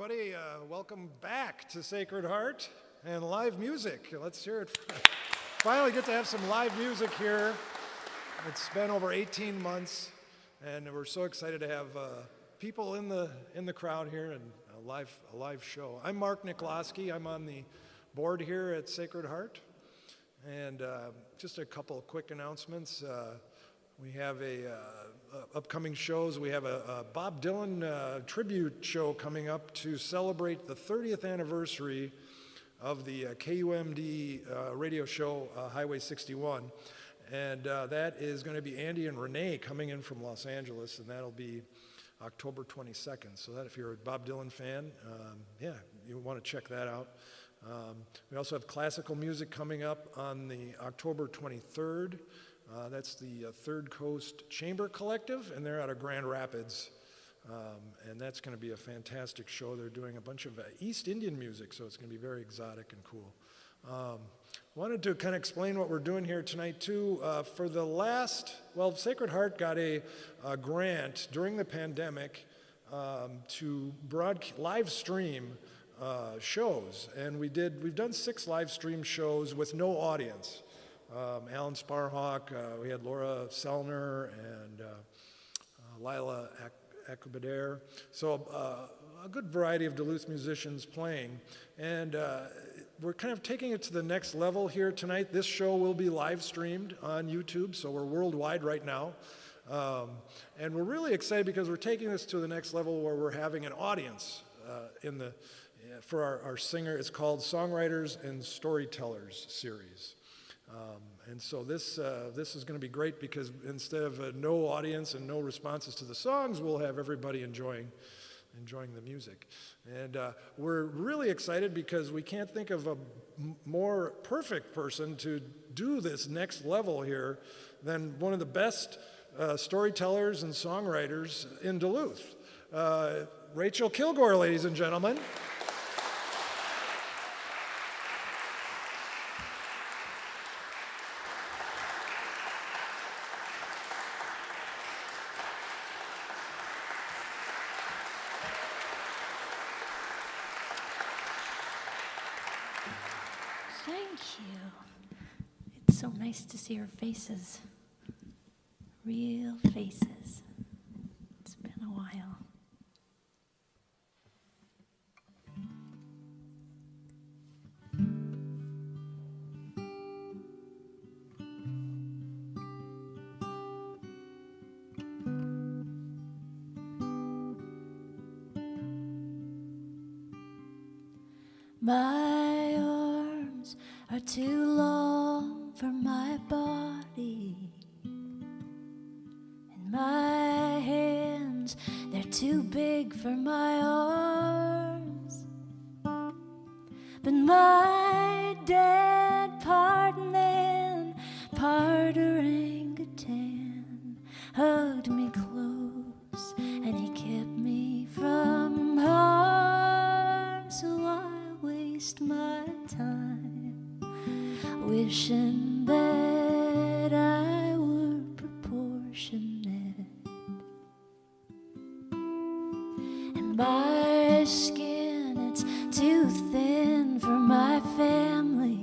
everybody. Welcome back to Sacred Heart and live music. Let's hear it. Finally get to have some live music here. It's been over 18 months, and we're so excited to have people in the crowd here and a live show. I'm Mark Nikolowski. I'm on the board here at Sacred Heart, and just a couple of quick announcements. We have upcoming shows. We have a Bob Dylan tribute show coming up to celebrate the 30th anniversary of the KUMD radio show, Highway 61. And that is going to be Andy and Renee coming in from Los Angeles, and that'll be October 22nd. So that if you're a Bob Dylan fan, yeah, you want to check that out. We also have classical music coming up on the October 23rd. That's the Third Coast Chamber Collective, and they're out of Grand Rapids. And that's going to be a fantastic show. They're doing a bunch of East Indian music, so it's going to be very exotic and cool. Wanted to kind of explain what we're doing here tonight, too. For the Sacred Heart got a grant during the pandemic to live stream shows. And we've done 6 live stream shows with no audience. Alan Sparhawk, we had Laura Sellner and Lila Akubadere. So a good variety of Duluth musicians playing. And we're kind of taking it to the next level here tonight. This show will be live streamed on YouTube, so we're worldwide right now. And we're really excited because we're taking this to the next level where we're having an audience for our singer. It's called Songwriters and Storytellers series. And so this is going to be great because instead of no audience and no responses to the songs, we'll have everybody enjoying the music. And we're really excited because we can't think of a more perfect person to do this next level here than one of the best storytellers and songwriters in Duluth. Rachael Kilgour, ladies and gentlemen. So nice to see your faces, real faces. It's been a while. My arms are too long for my body, and my hands, they're too big for my arms. But my dad, part man, part orangutan, hugged me close and he kept me from harm. So I waste my time wishing that I were proportionate, and my skin, it's too thin for my family.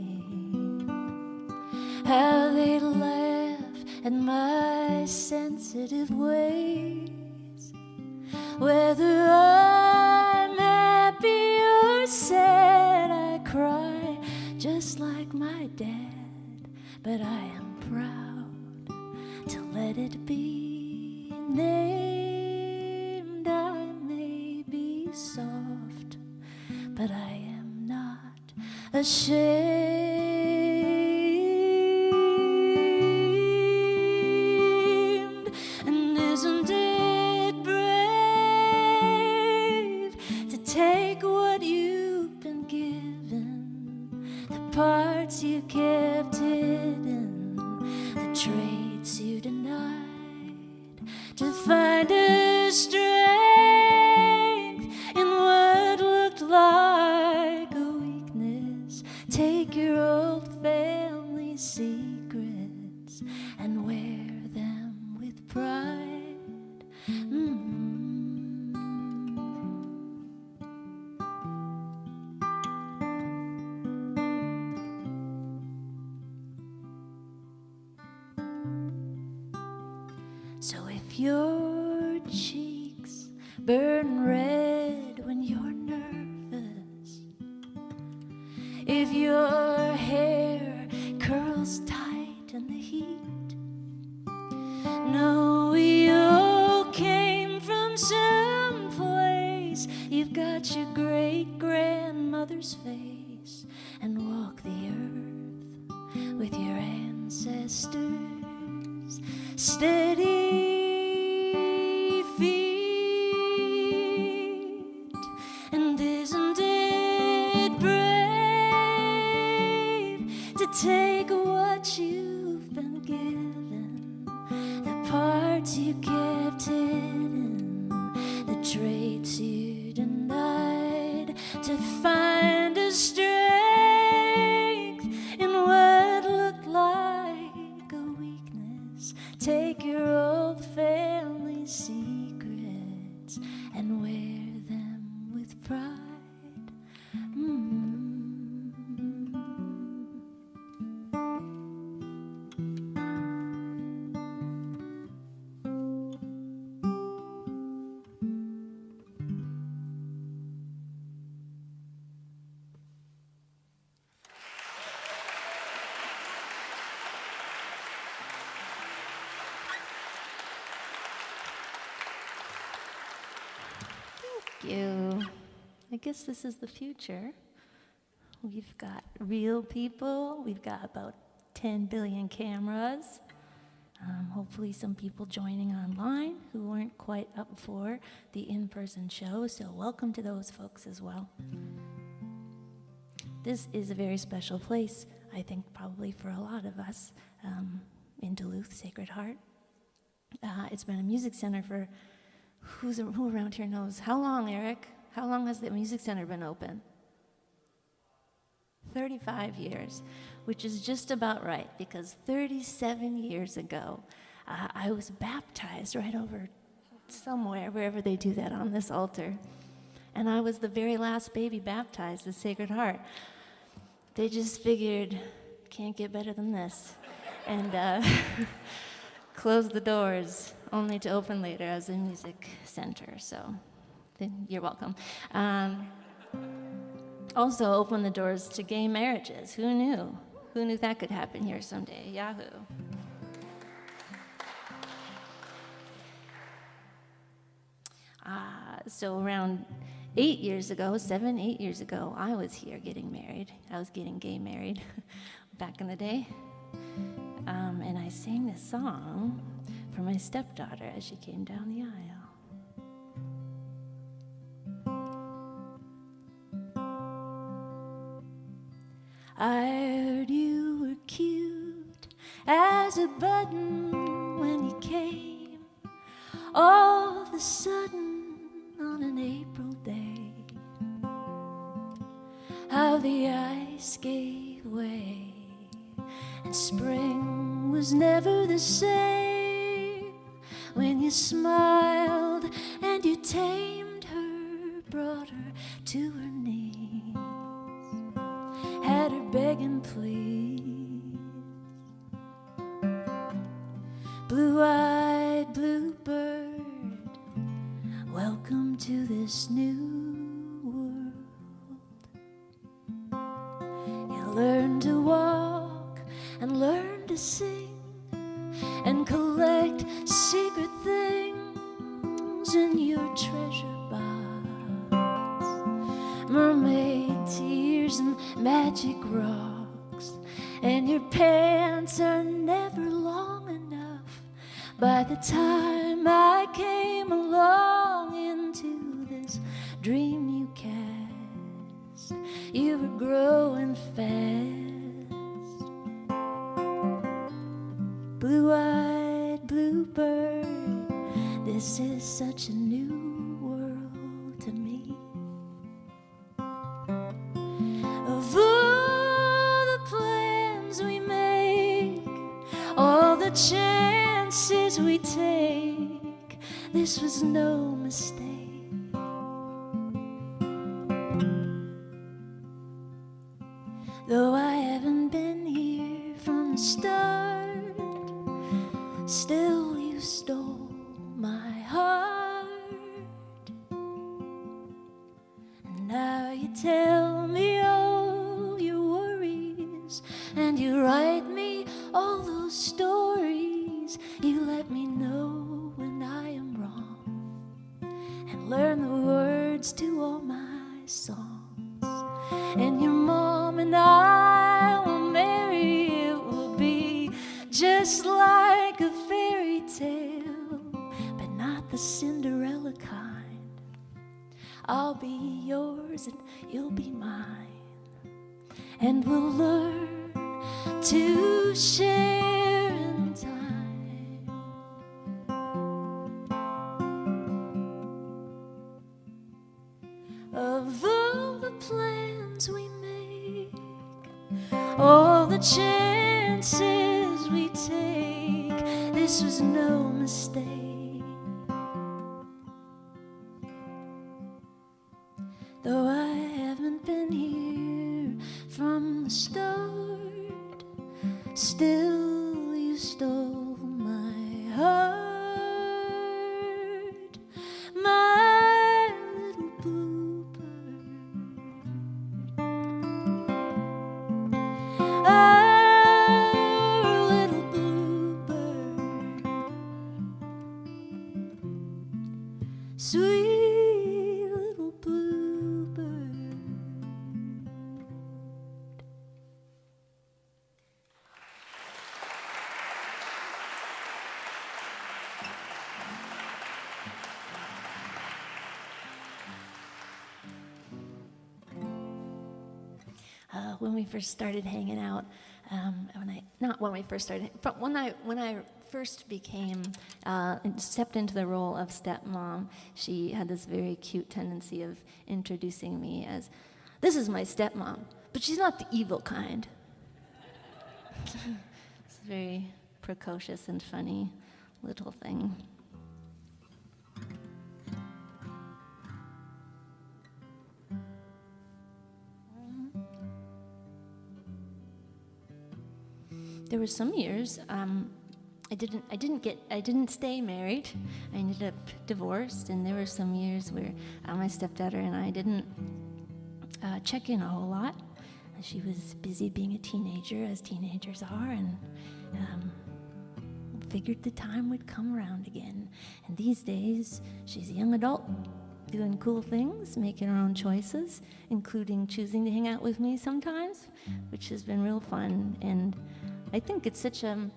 How they laugh at my sensitive ways. Whether I'm happy or sad, I cry just like my dad, but I am proud to let it be named. I may be soft, but I am not ashamed. And isn't it brave to take what you've been given, the parts you kept hidden, the traits you denied, to find a strength in what looked like a weakness? Take your old family secrets and wear them with pride. If your cheeks burn red when you're nervous, if your hair curls tight in the heat, know you came from someplace. You've got your great-grandmother's face, and walk the earth with your ancestors' steady feet. And isn't it brave to take what you've been given, the parts you kept hidden, the traits you denied, to find a strength in what looked like a weakness? Take your old family secrets and wear them with pride. You. I guess this is the future. We've got real people. We've got about 10 billion cameras. Hopefully some people joining online who weren't quite up for the in-person show, so welcome to those folks as well. This is a very special place, I think probably for a lot of us in Duluth, Sacred Heart. It's been a music center for who around here knows? How long, Eric? How long has the music center been open? 35 years, which is just about right, because 37 years ago, I was baptized right over somewhere, wherever they do that on this altar. And I was the very last baby baptized at Sacred Heart. They just figured, can't get better than this. And closed the doors, only to open later as a music center, so you're welcome. Also opened the doors to gay marriages. Who knew? Who knew that could happen here someday? Yahoo. So around 8 years ago, 7, 8 years ago, I was here getting married. I was getting gay married back in the day. And I sang this song for my stepdaughter as she came down the aisle. I heard you were cute as a button when you came, all of a sudden on an April day. How the ice gave way and spring was never the same. When you smiled and you tamed her, brought her to her knees, had her begging please. Blue-eyed bluebird, welcome to this new world. You learn to walk and learn to sing and collect secret things in your treasure box. Mermaid tears and magic rocks, and your pants are never long enough. By the time I came along into this dream you cast, you were growing fast. Blue-eyed bluebird, this is such a new world to me. Of all the plans we make, all the chances we take, this was no mistake. Though I haven't been here from the start, still you stole you tell me all your worries, and you write me all those stories. You let me know when I am wrong, and learn the words to all my songs. And your mom and I will marry. It will be just like a fairy tale, but not the Cinderella kind. I'll be yours and you'll be mine, and we'll learn to share in time. Of all the plans we make, all the chances we take, this was no mistake. Though I haven't been here from the start, still you stole my heart, my little bluebird. Our little bluebird, sweet little bluebird. When we first started hanging out, when I first became stepped into the role of stepmom, she had this very cute tendency of introducing me as, "This is my stepmom, but she's not the evil kind." It's a very precocious and funny little thing. There were some years I didn't stay married. I ended up divorced, and there were some years where my stepdaughter and I didn't check in a whole lot. She was busy being a teenager, as teenagers are, and figured the time would come around again. And these days, she's a young adult, doing cool things, making her own choices, including choosing to hang out with me sometimes, which has been real fun. And I think it's such a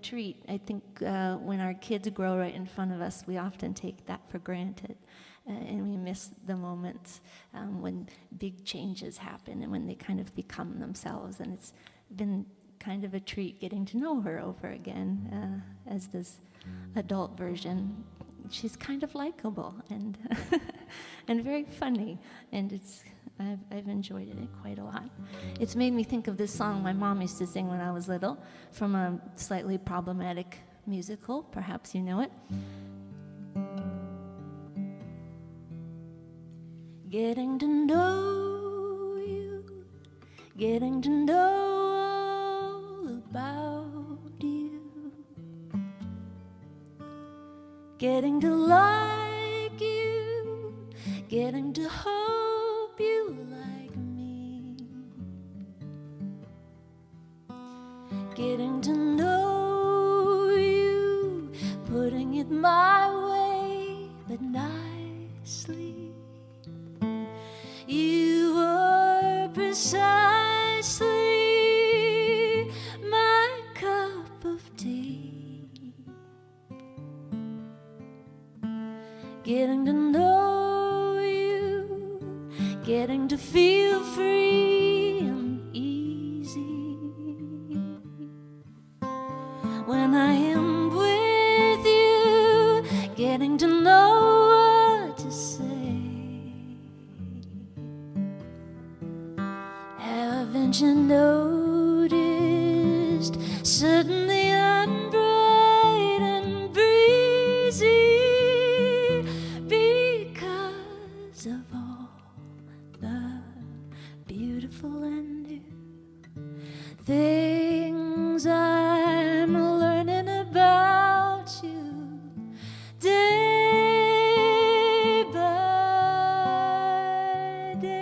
treat. I think when our kids grow right in front of us, we often take that for granted, and we miss the moments when big changes happen and when they kind of become themselves. And it's been kind of a treat getting to know her over again as this adult version. She's kind of likable and and very funny, and I've enjoyed it quite a lot. It's made me think of this song my mom used to sing when I was little, from a slightly problematic musical. Perhaps you know it. Getting to know you, getting to know all about you, getting to like you, getting to hope you like me, getting to know you, putting it my way, but nicely. You are precisely my cup of tea. Getting to know you, getting to feel free and easy. When I am with you, getting to know what to say. Haven't you noticed, suddenly I'm bright and breezy because of all the beautiful and new things I'm learning about you day by day.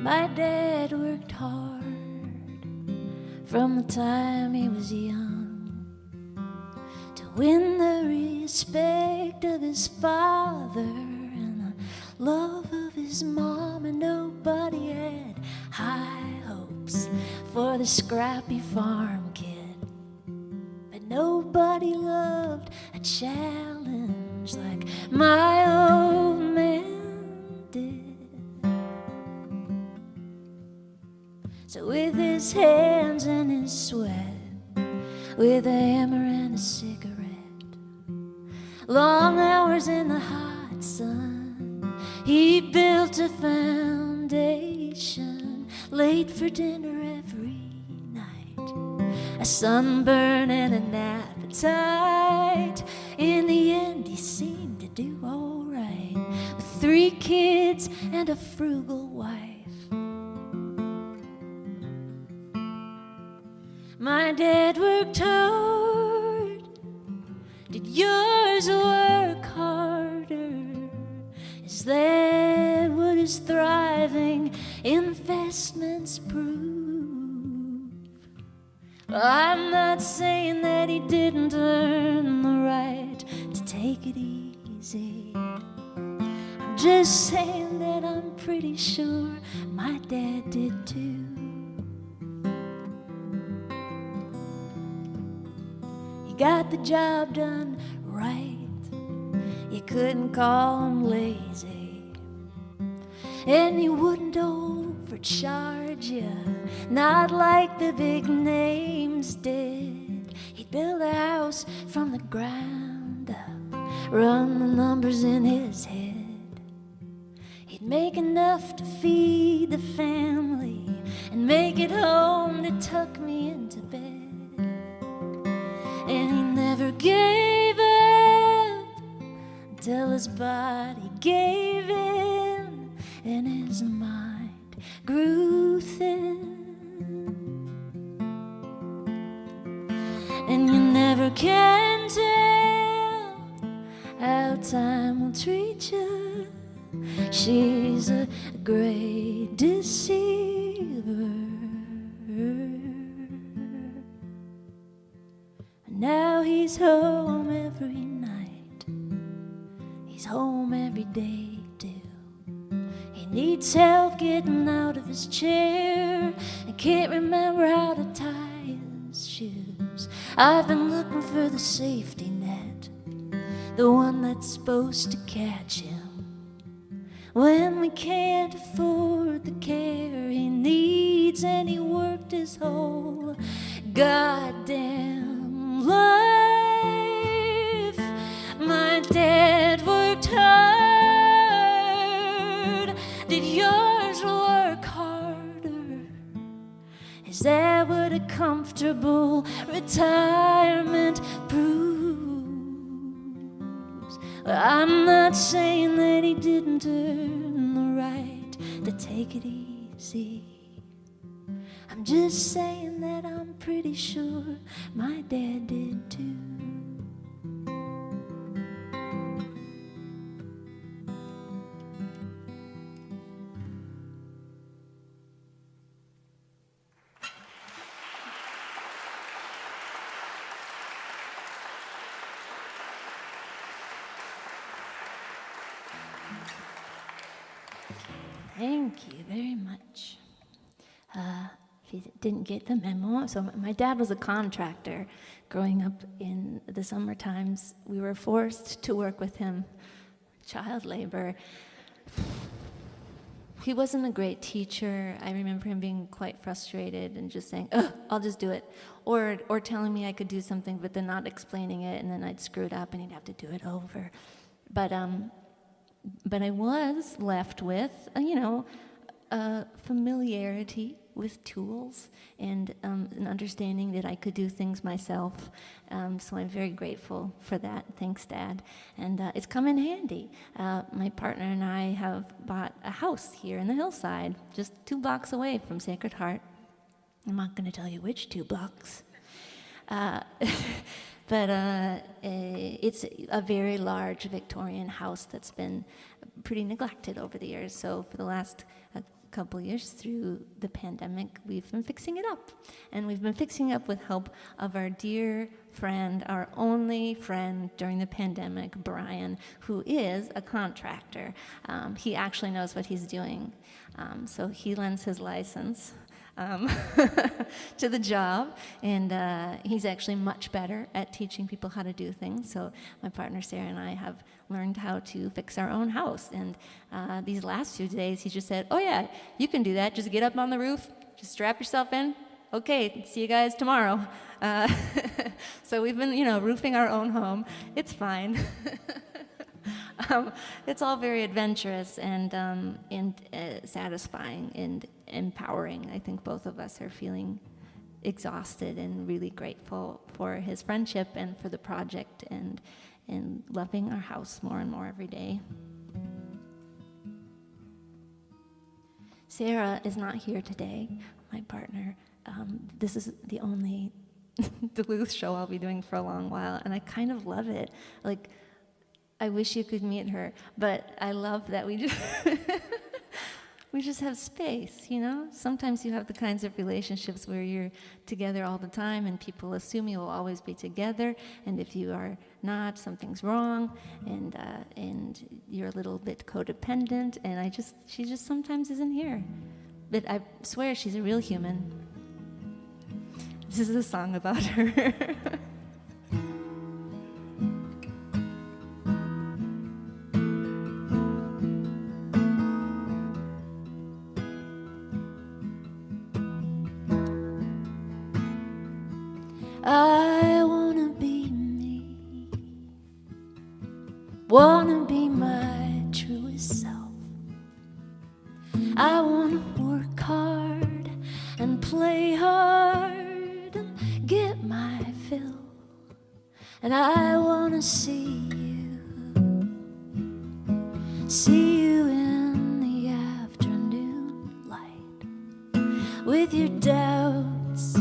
My dad worked hard from the time he was young to win the respect of his father and the love of his mom, and nobody had high hopes for the scrappy farm kid. But nobody loved a challenge like my old man did. So with his hands in his sweat, with a hammer and a cigarette, long hours in the hot sun, he built a foundation, late for dinner every night, a sunburn and an appetite. In the end he seemed to do all right, with 3 kids and a frugal wife. My dad worked hard. Did yours work harder? Is that what his thriving investments prove? I'm not saying that he didn't earn the right to take it easy. I'm just saying that I'm pretty sure my dad did too. Got the job done right. You couldn't call him lazy, and he wouldn't overcharge you, not like the big names did. He'd build a house from the ground up, run the numbers in his head. He'd make enough to feed the family and make it home to tuck me into bed. And he never gave up until his body gave in and his mind grew thin. And you never can tell how time will treat you. She's a great deceiver. Now he's home every night. He's home every day too. He needs help getting out of his chair and can't remember how to tie his shoes. I've been looking for the safety net, the one that's supposed to catch him when we can't afford the care he needs. And he worked his whole goddamn life. My dad worked hard. Did yours work harder? Is that what a comfortable retirement proves? Well, I'm not saying that he didn't earn the right to take it easy. I'm just saying that I'm pretty sure my dad did too. Thank you very much. If you didn't get the memo, so my dad was a contractor. Growing up in the summer times, we were forced to work with him, child labor. He wasn't a great teacher. I remember him being quite frustrated and just saying, "Ugh, I'll just do it," or telling me I could do something, but then not explaining it, and then I'd screw it up and he'd have to do it over. But I was left with, familiarity with tools and an understanding that I could do things myself. So I'm very grateful for that. Thanks, Dad. And it's come in handy. My partner and I have bought a house here in the hillside, just 2 blocks away from Sacred Heart. I'm not going to tell you which 2 blocks. But it's a very large Victorian house that's been pretty neglected over the years. So for the last couple years through the pandemic, we've been fixing it up. And we've been fixing it up with help of our dear friend, our only friend during the pandemic, Brian, who is a contractor. He actually knows what he's doing. So he lends his license to the job, and he's actually much better at teaching people how to do things. So my partner Sarah and I have learned how to fix our own house, and these last 2 days he just said, oh yeah, you can do that, just get up on the roof, just strap yourself in, okay, see you guys tomorrow. So we've been, roofing our own home. It's fine. It's all very adventurous and satisfying and empowering. I think both of us are feeling exhausted and really grateful for his friendship and for the project and loving our house more and more every day. Sarah is not here today, my partner. This is the only Duluth show I'll be doing for a long while, and I kind of love it. Like, I wish you could meet her, but I love that we just we just have space, Sometimes you have the kinds of relationships where you're together all the time and people assume you will always be together, and if you are not, something's wrong, and you're a little bit codependent, and she just sometimes isn't here. But I swear she's a real human. This is a song about her. I wanna be me, wanna be my truest self. I wanna work hard and play hard and get my fill. And I wanna see you in the afternoon light, with your doubts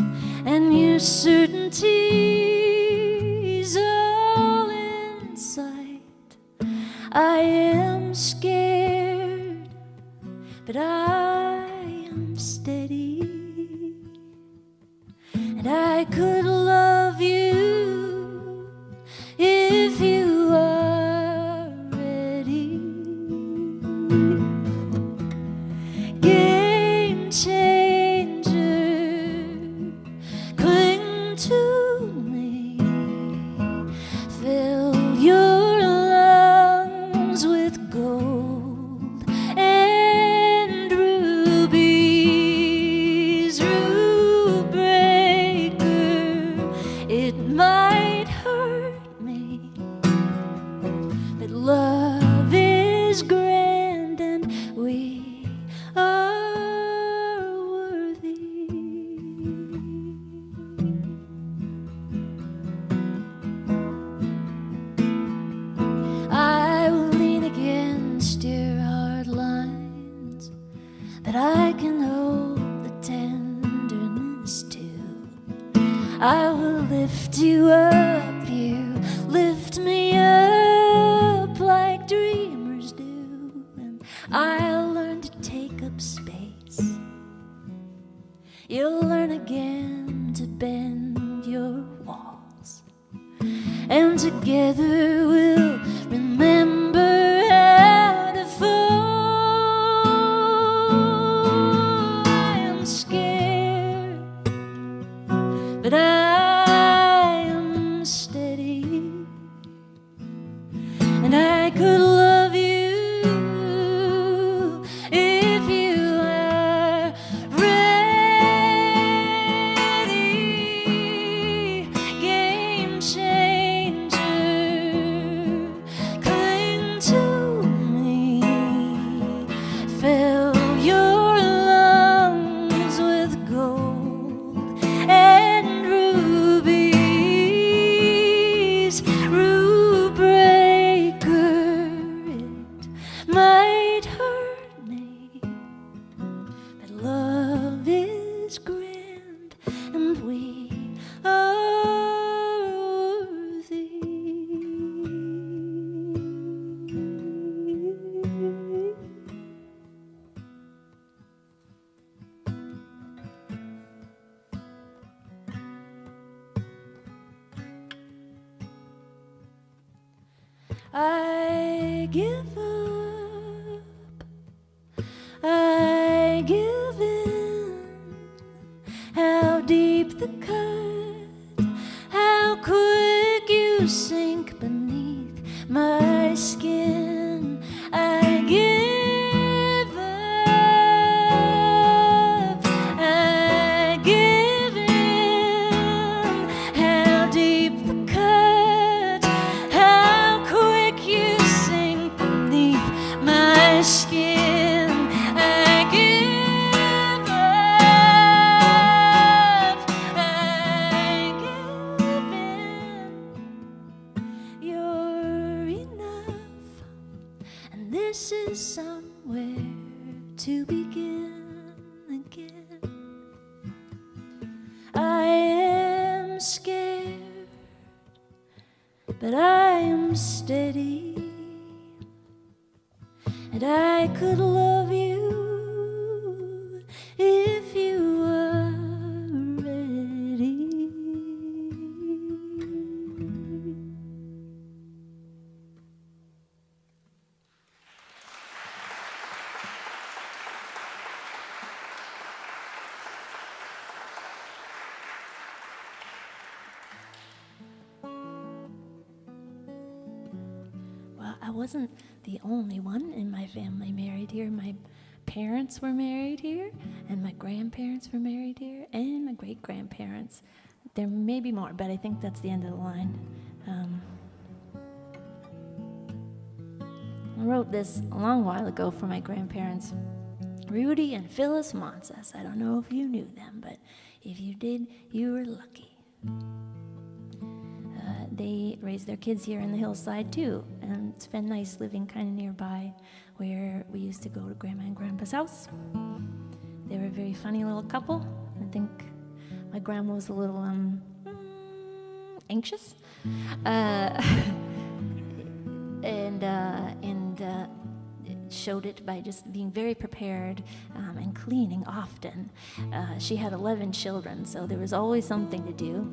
and your certainties all in sight. I am scared, but I am steady, and I could love you if you are ready. Game changer, cling to me, fill your lungs with gold and rubies, rule breaker. It might hurt me, but love is grand and we are worthy. I will lean against your hard lines, but I can hold the tenderness too. I will lift you up, you lift me up like dreamers do, and I'll learn to take up space. You'll learn again to bend your walls, and together we'll remember how to fall. I am scared, but I am steady, and I could love you if you are ready. Game changer, cling to me, fill your lungs with gold and rubies, rule breaker. It might hurt me, but love is grand and we are worthy. I give up, I give in. How deep the cut, how quick you sink beneath my skin. I give up, I give in. How deep the cut, how quick you sink beneath my skin. I give up, I give in. You're enough, and this is somewhere to begin again. I am scared, but I am steady, and I could love you if you were ready. Well, I wasn't the only one in my family married here. My parents were married here, and my grandparents were married here, and my great-grandparents. There may be more, but I think that's the end of the line. I wrote this a long while ago for my grandparents, Rudy and Phyllis Monsas. I don't know if you knew them, but if you did, you were lucky. They raised their kids here in the hillside too, and it's been nice living kind of nearby where we used to go to Grandma and Grandpa's house. They were a very funny little couple. I think my grandma was a little anxious, and showed it by just being very prepared and cleaning often. She had 11 children, so there was always something to do.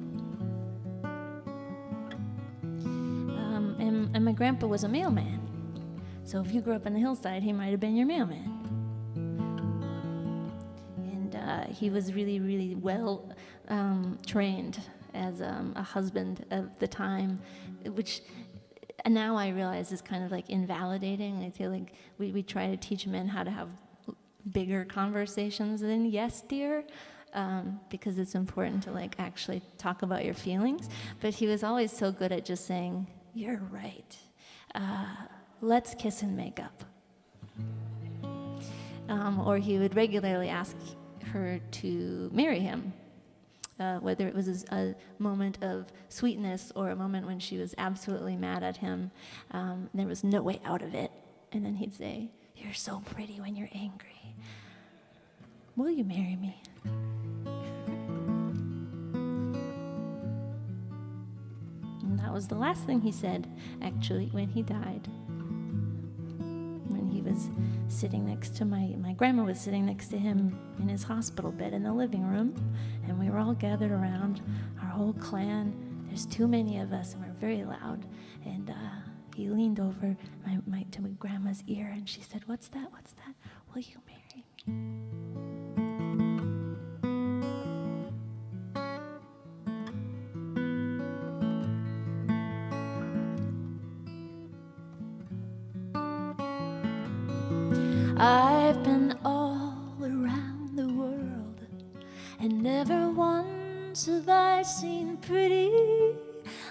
And my grandpa was a mailman. So if you grew up on the hillside, he might have been your mailman. And he was really, really well trained as a husband of the time, which now I realize is kind of like invalidating. I feel like we try to teach men how to have bigger conversations than yes, dear. Because it's important to like actually talk about your feelings. But he was always so good at just saying, "You're right. Let's kiss and make up." Or he would regularly ask her to marry him, whether it was a moment of sweetness or a moment when she was absolutely mad at him. There was no way out of it. And then he'd say, "You're so pretty when you're angry. Will you marry me?" And that was the last thing he said, actually, when he died. When he was sitting next to my grandma was sitting next to him in his hospital bed in the living room, and we were all gathered around, our whole clan. There's too many of us, and we're very loud. And he leaned over to my grandma's ear, and she said, "What's that? What's that? Will you marry me?" I've been all around the world, and never once have I seen pretty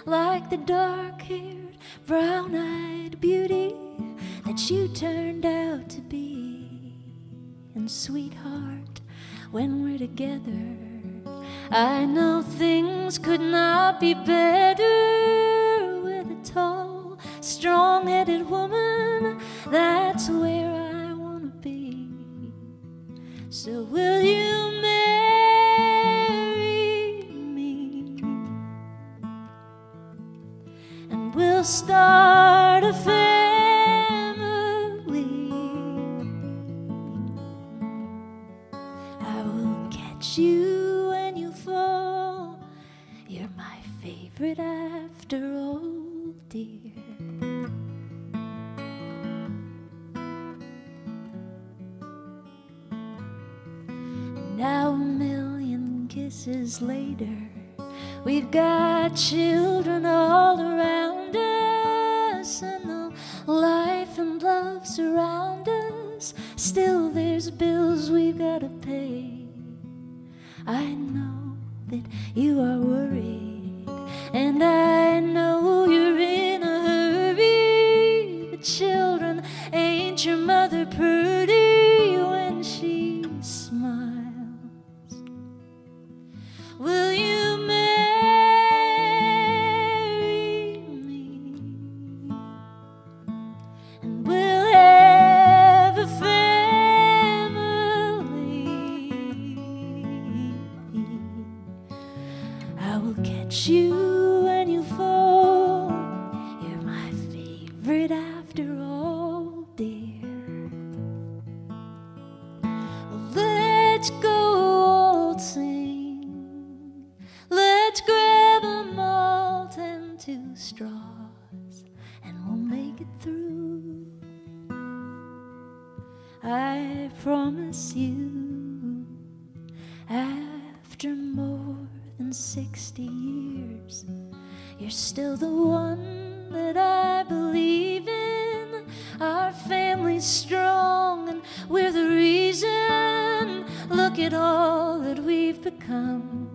like the dark-haired, brown-eyed beauty that you turned out to be. And sweetheart, when we're together, I know things could not be better. With a tall, strong-headed woman, that's where I want to be. So will you marry me? And we'll start a family. I will catch you when you fall. You're my favorite after all, dear. Now 1,000,000 kisses later, we've got children all around us, and the life and love surround us. Still there's bills we've got to pay. I know that you are worried, and I know you're in a hurry, but children, ain't your mother pretty when she smiles? Will you marry me? And we'll have a family. I will catch you when you fall. You're my favorite after all, dear. Well, let's go waltzing. Let's grab a malt and 2 straws, and we'll make it through. I promise you, after more than 60 years, you're still the one that I believe in. Our family's strong and we're the reason. Look at all that we've become.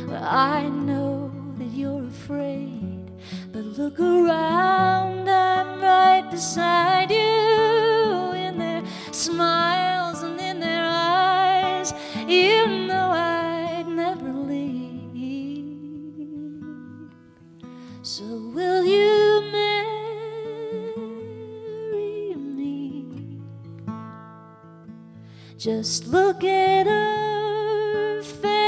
Well, I know that you're afraid, but look around, I'm right beside you. In their smiles and in their eyes, you know I'd never leave. So will you marry me? Just look at our family.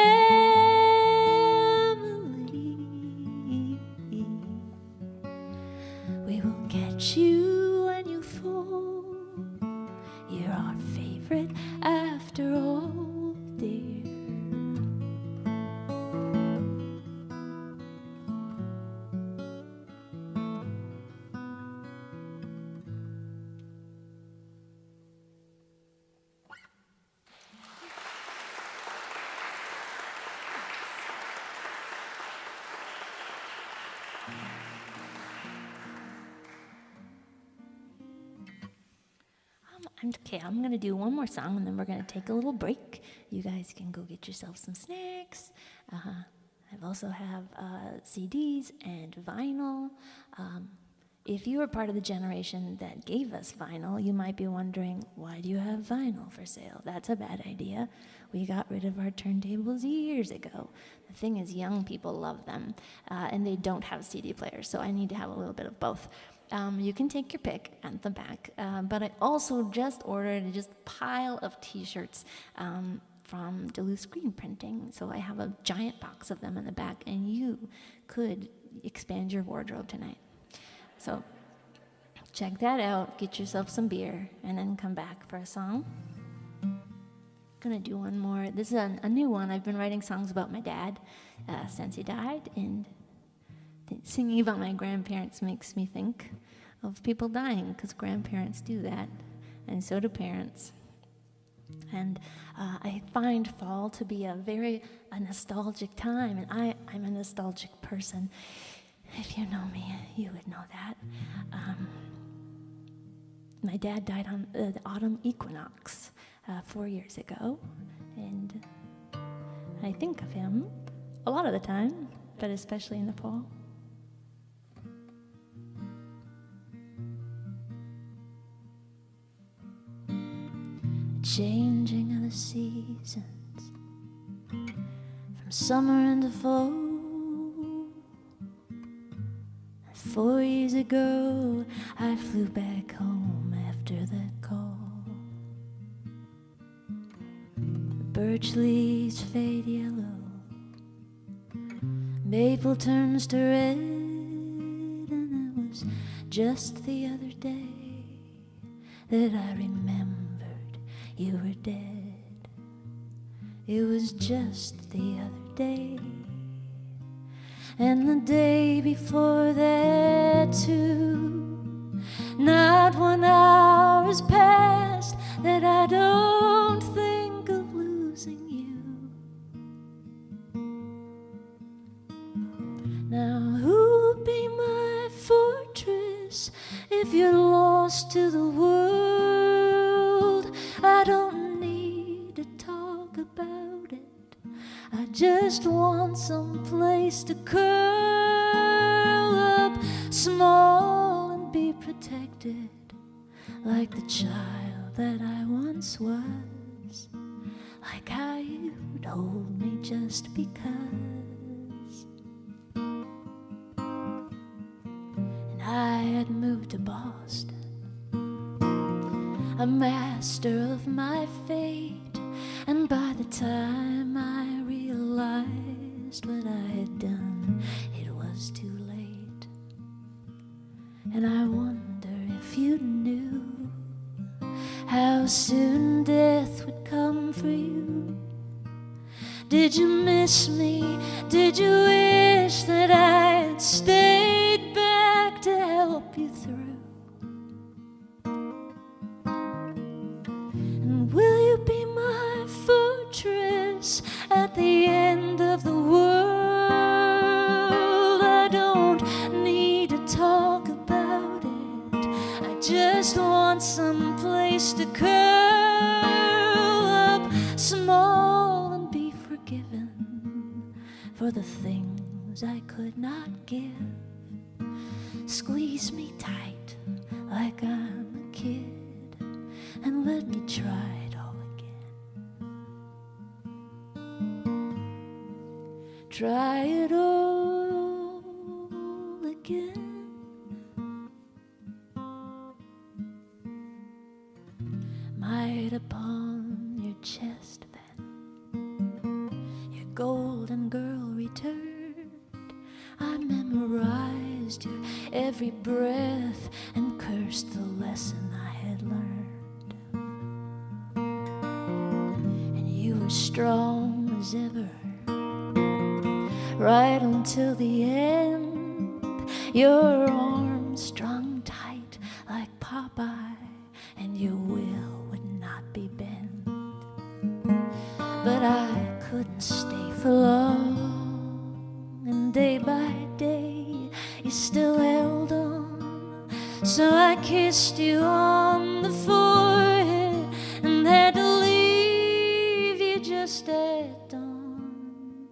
We will catch you when you fall. You're our favorite after all, dear. Okay, I'm going to do one more song, and then we're going to take a little break. You guys can go get yourself some snacks. I also have CDs and vinyl. If you were part of the generation that gave us vinyl, you might be wondering, why do you have vinyl for sale? That's a bad idea. We got rid of our turntables years ago. The thing is, young people love them, and they don't have CD players, so I need to have a little bit of both. You can take your pick at the back, but I also just ordered a pile of t-shirts from Duluth Screen Printing, so I have a giant box of them in the back, and you could expand your wardrobe tonight. So check that out, get yourself some beer, and then come back for a song. Gonna do one more. This is a new one. I've been writing songs about my dad since he died, and singing about my grandparents makes me think of people dying, because grandparents do that, and so do parents. And I find fall to be a nostalgic time, and I'm a nostalgic person. If you know me, you would know that. My dad died on the autumn equinox 4 years ago, and I think of him a lot of the time, but especially in the fall. Changing of the seasons from summer into fall. 4 years ago, I flew back home after that call. The birch leaves fade yellow, maple turns to red, and it was just the other day that I remembered you were dead. It was just the other day, and the day before that too. Not 1 hour has passed that I don't think of losing if you're lost to the world, I don't need to talk about it. I just want some place to curl up, small and be protected, like the child that I once was, like how you'd hold me just because. And I had moved to Boston, a master of my fate, and by the time I realized what I had done, it was too late. And I wonder if you knew how soon death would come for you. Did you miss me? Did you wish that I had stayed back to help you through? And will you be my fortress at the end of the world? I don't need to talk about it. I just want some place to curl up, small and be forgiven for the things I could not give. Squeeze me tight like I'm a kid and let me try it all again. Try it all again. Might upon your chest then your golden girl returned. I memorized your every breath and cursed the lesson I had learned. And you were strong as ever, right until the end. Your arms strung tight like Popeye, and your will would not be bent. But I couldn't stay for long, and day by day you still held on. So I kissed you on the forehead and had to leave you just at dawn.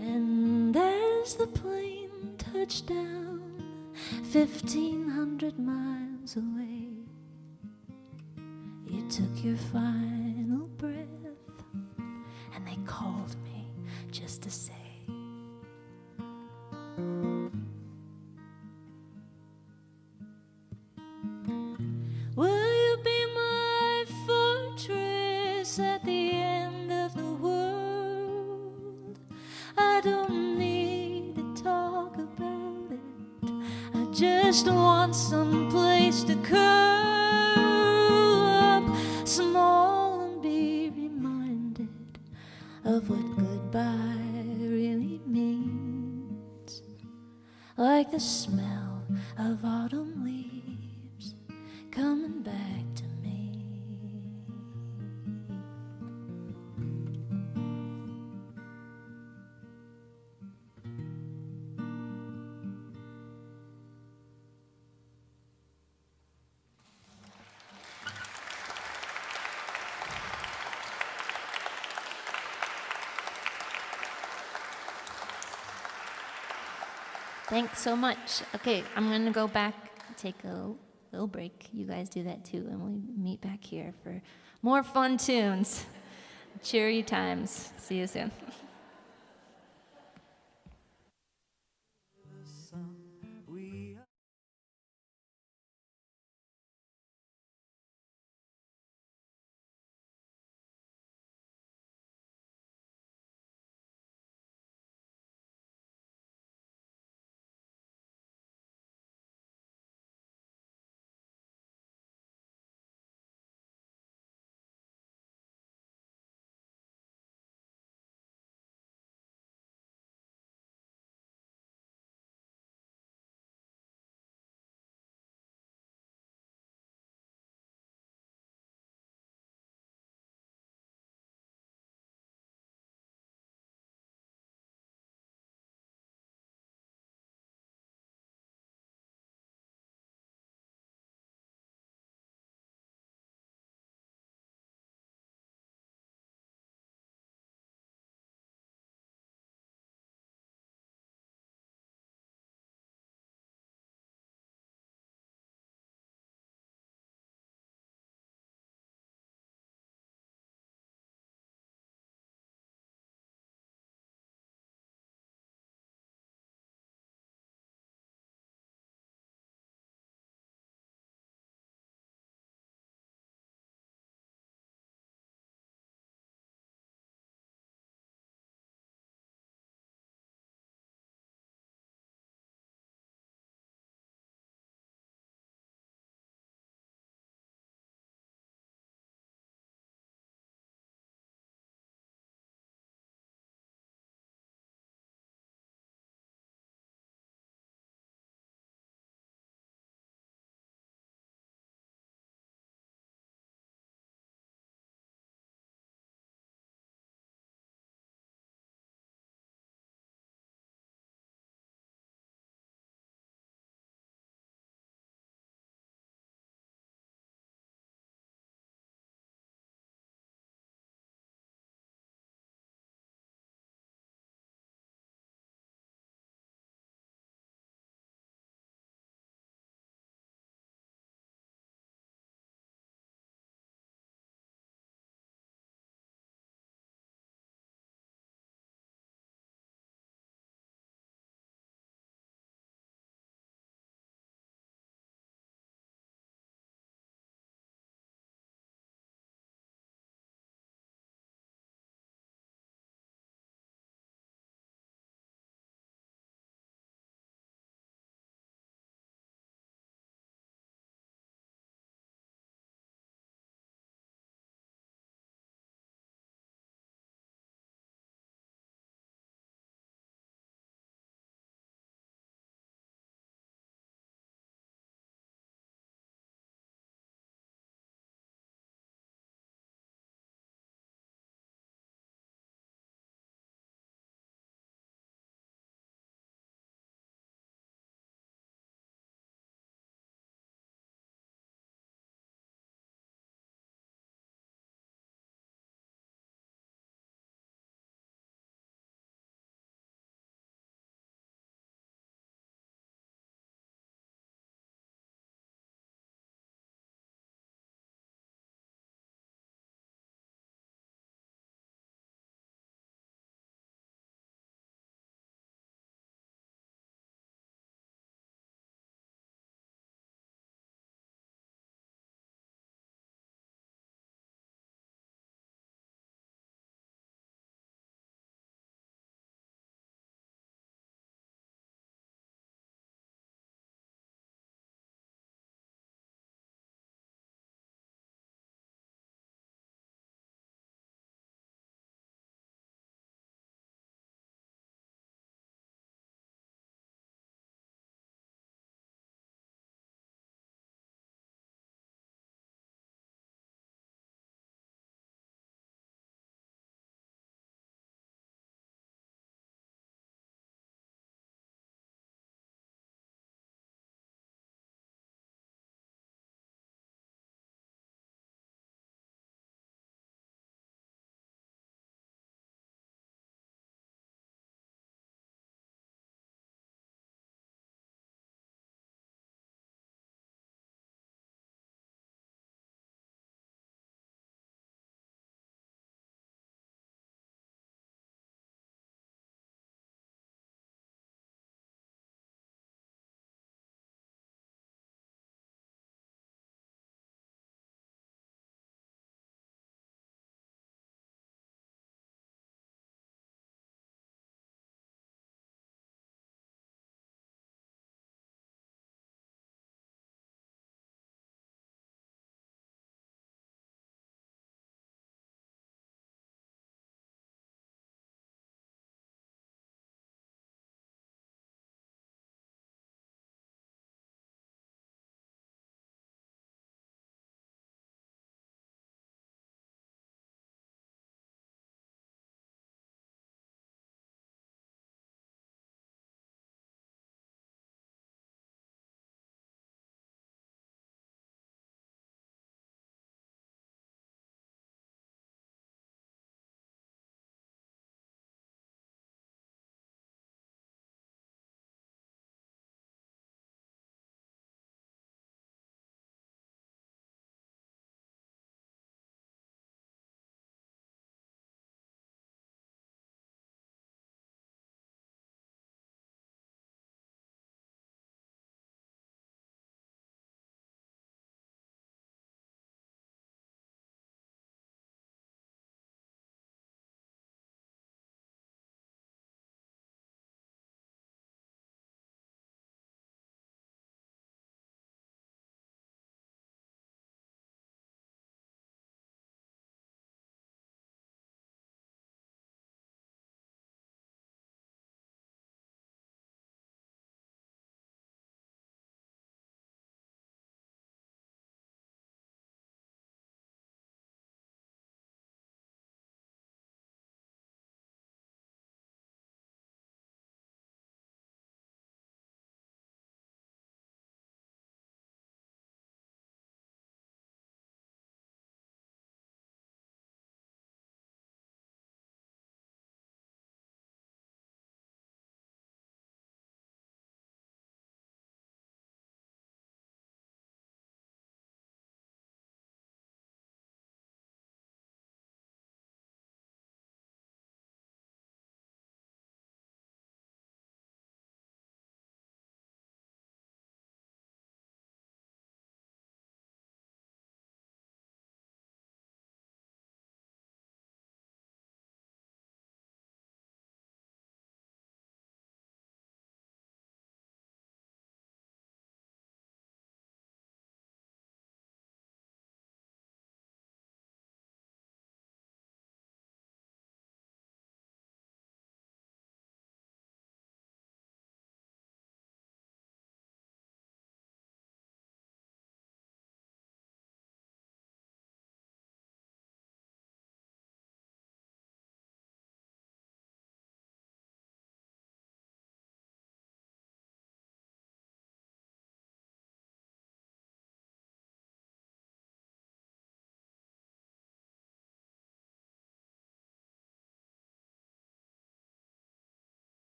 And as the plane touched down 1,500 miles away, you took your final breath and they called me just to say, will you be my fortress at the end of the world? I don't need to talk about it. I just want some place to curl up, small and be reminded of what goodbye really means, like the smell of autumn leaves coming back to me. Thanks so much. Okay, I'm going to go back, take a little break. You guys do that too, and we'll meet back here for more fun tunes. Cheery times. See you soon.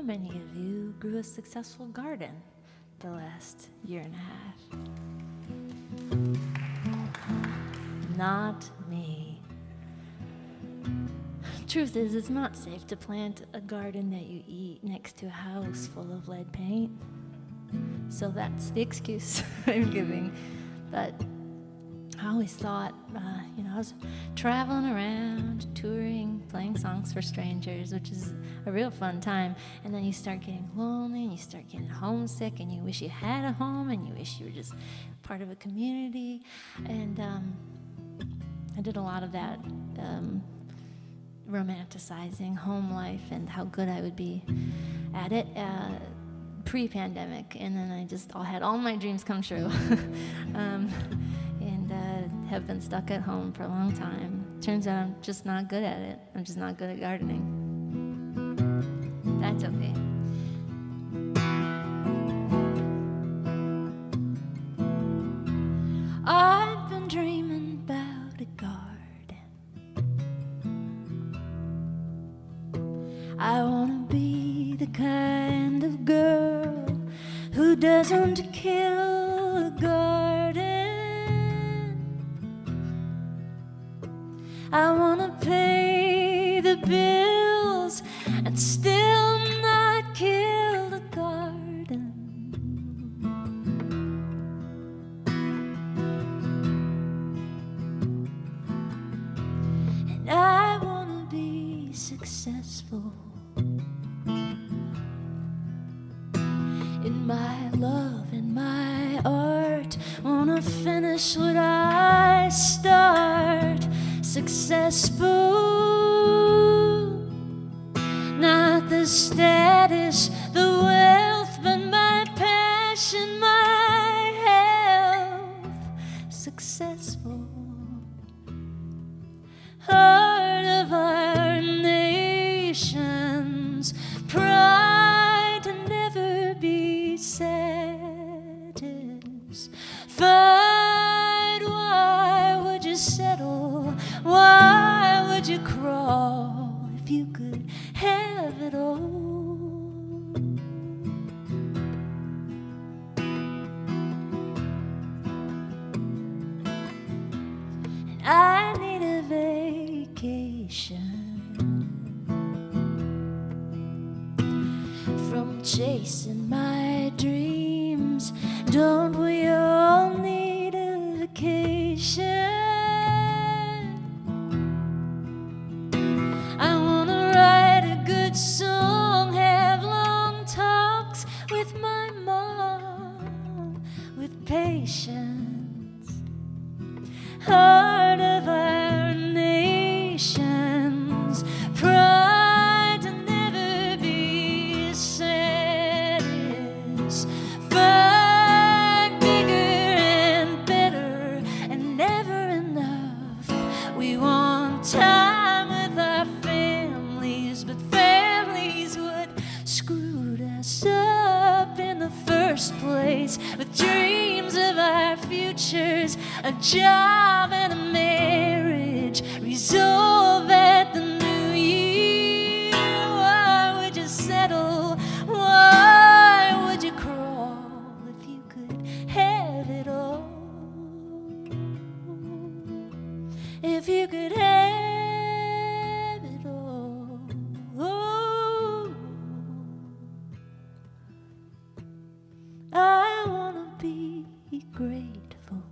many of you grew a successful garden the last year and a half? Not me. Truth is, it's not safe to plant a garden that you eat next to a house full of lead paint. So that's the excuse I'm giving. But I always thought, I was traveling around, touring, playing songs for strangers, which is a real fun time. And then you start getting lonely, and you start getting homesick, and you wish you had a home, and you wish you were just part of a community. And I did a lot of that, romanticizing home life and how good I would be at it pre-pandemic. And then I had all my dreams come true. And have been stuck at home for a long time. Turns out I'm just not good at it. I'm just not good at gardening. That's okay. I've been dreaming about a garden. I wanna be the kind of girl who doesn't kill a garden. I wanna pay the bills and still not kill the garden. And I wanna be successful in my love and my art. Wanna finish what I start. Successful, not the status, the wealth, but my passion, my health. Successful, heart of our nation's pride to never be satisfied. Why would you settle? Why would you crawl if you could have it all? And I need a vacation from chasing my dreams. Don't we all need a vacation? Song, have long talks with my mom, with patience. Heart of our nation's pride to never be satisfied. Bigger and better and never enough. We want time with our families, but screwed us up in the first place, with dreams of our futures, a job and a marriage, resolve at the new year. Why would you settle? Why would you crawl if you could have it all? If you could have it all. I wanna be grateful.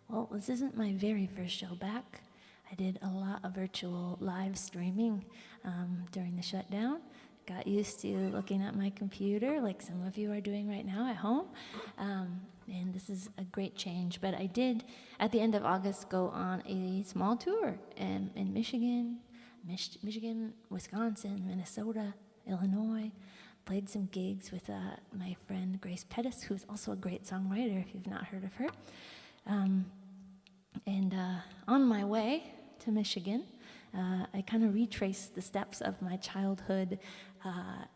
Well, this isn't my very first show back. I did a lot of virtual live streaming during the shutdown. Got used to looking at my computer like some of you are doing right now at home. And this is a great change. But I did, at the end of August, go on a small tour in Michigan, Wisconsin, Minnesota, Illinois. Played some gigs with my friend Grace Pettis, who's also a great songwriter, if you've not heard of her. And on my way to Michigan, I kind of retraced the steps of my childhood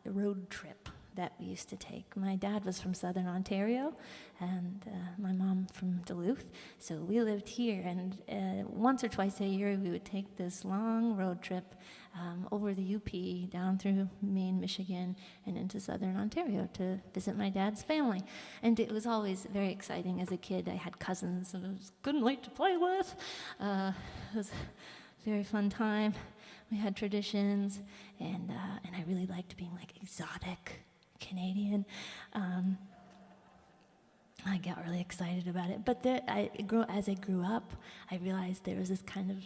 road trip that we used to take. My dad was from Southern Ontario, and my mom from Duluth, so we lived here, and once or twice a year we would take this long road trip over the UP, down through Maine, Michigan, and into Southern Ontario to visit my dad's family. And it was always very exciting as a kid. I had cousins, and it was good and late to play with. It was a very fun time. We had traditions, and I really liked being like exotic Canadian. I got really excited about it. But as I grew up, I realized there was this kind of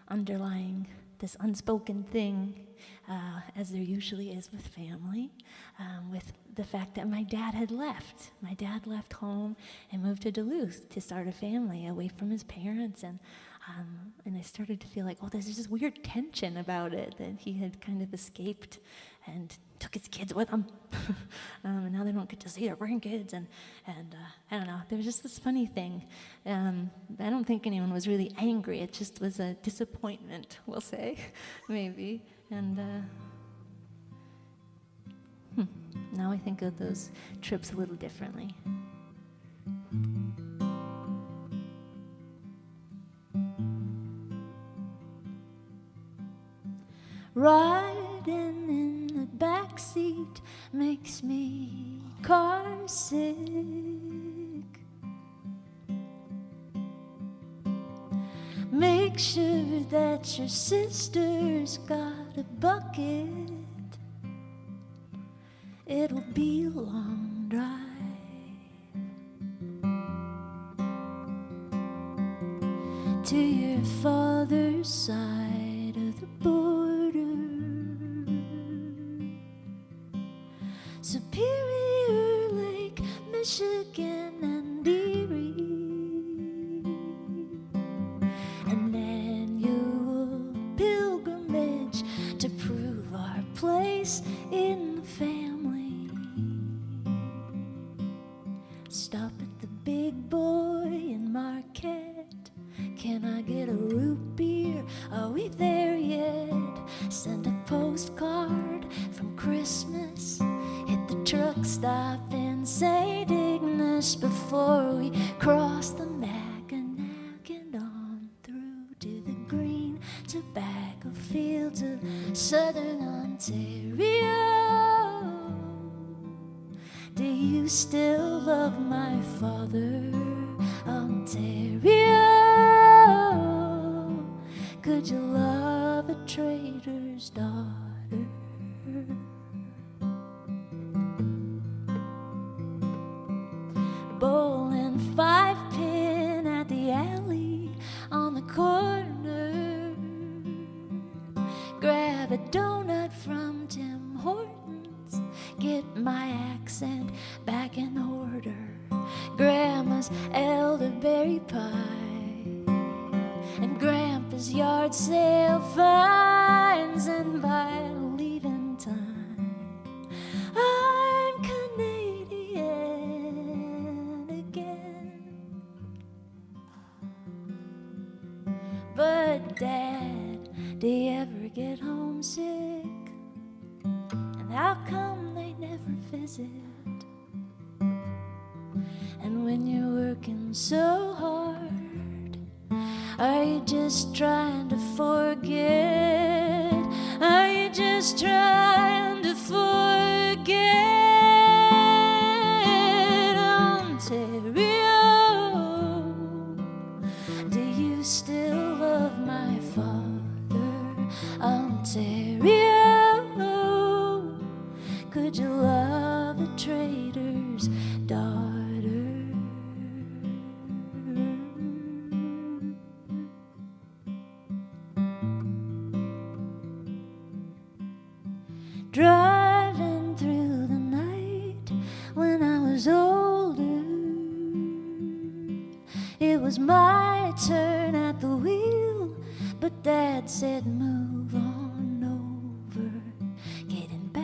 underlying, this unspoken thing, as there usually is with family, with the fact that my dad had left. My dad left home and moved to Duluth to start a family away from his parents, and I started to feel like, oh, there's this weird tension about it, that he had kind of escaped and took his kids with him, and now they don't get to see their grandkids, and I don't know, there was just this funny thing. I don't think anyone was really angry, it just was a disappointment, we'll say, maybe, and now I think of those trips a little differently. Riding in the backseat makes me car sick. Make sure that your sister's got a bucket. It'll be a long drive to your father's side of the border. Superior Lake, Michigan, and Erie, an annual pilgrimage to prove our place in the family. Stop at the Big Boy in Marquette. Can I get a root beer? Are we there yet? Send a postcard from Christmas. Hit the truck stop in St. Ignace before we cross the Mackinac and on through to the green tobacco fields of Southern Ontario. Do you still love my father, Ontario? Could you love a trader's daughter? Bowling 5-pin at the alley on the corner. Grab a donut from Tim Hortons. Get my accent back in order. Grandma's elderberry pie and Grandpa's yard sale finds. And by leaving time, I'm Canadian again. But Dad, do you ever get homesick? And how come they never visit? And when you're working so hard, are you just trying to forget? Are you just trying to forget Ontario? Do you still love my father, Ontario? Could you love a trader's daughter? Driving through the night when I was older, it was my turn at the wheel, but Dad said move on over. Getting back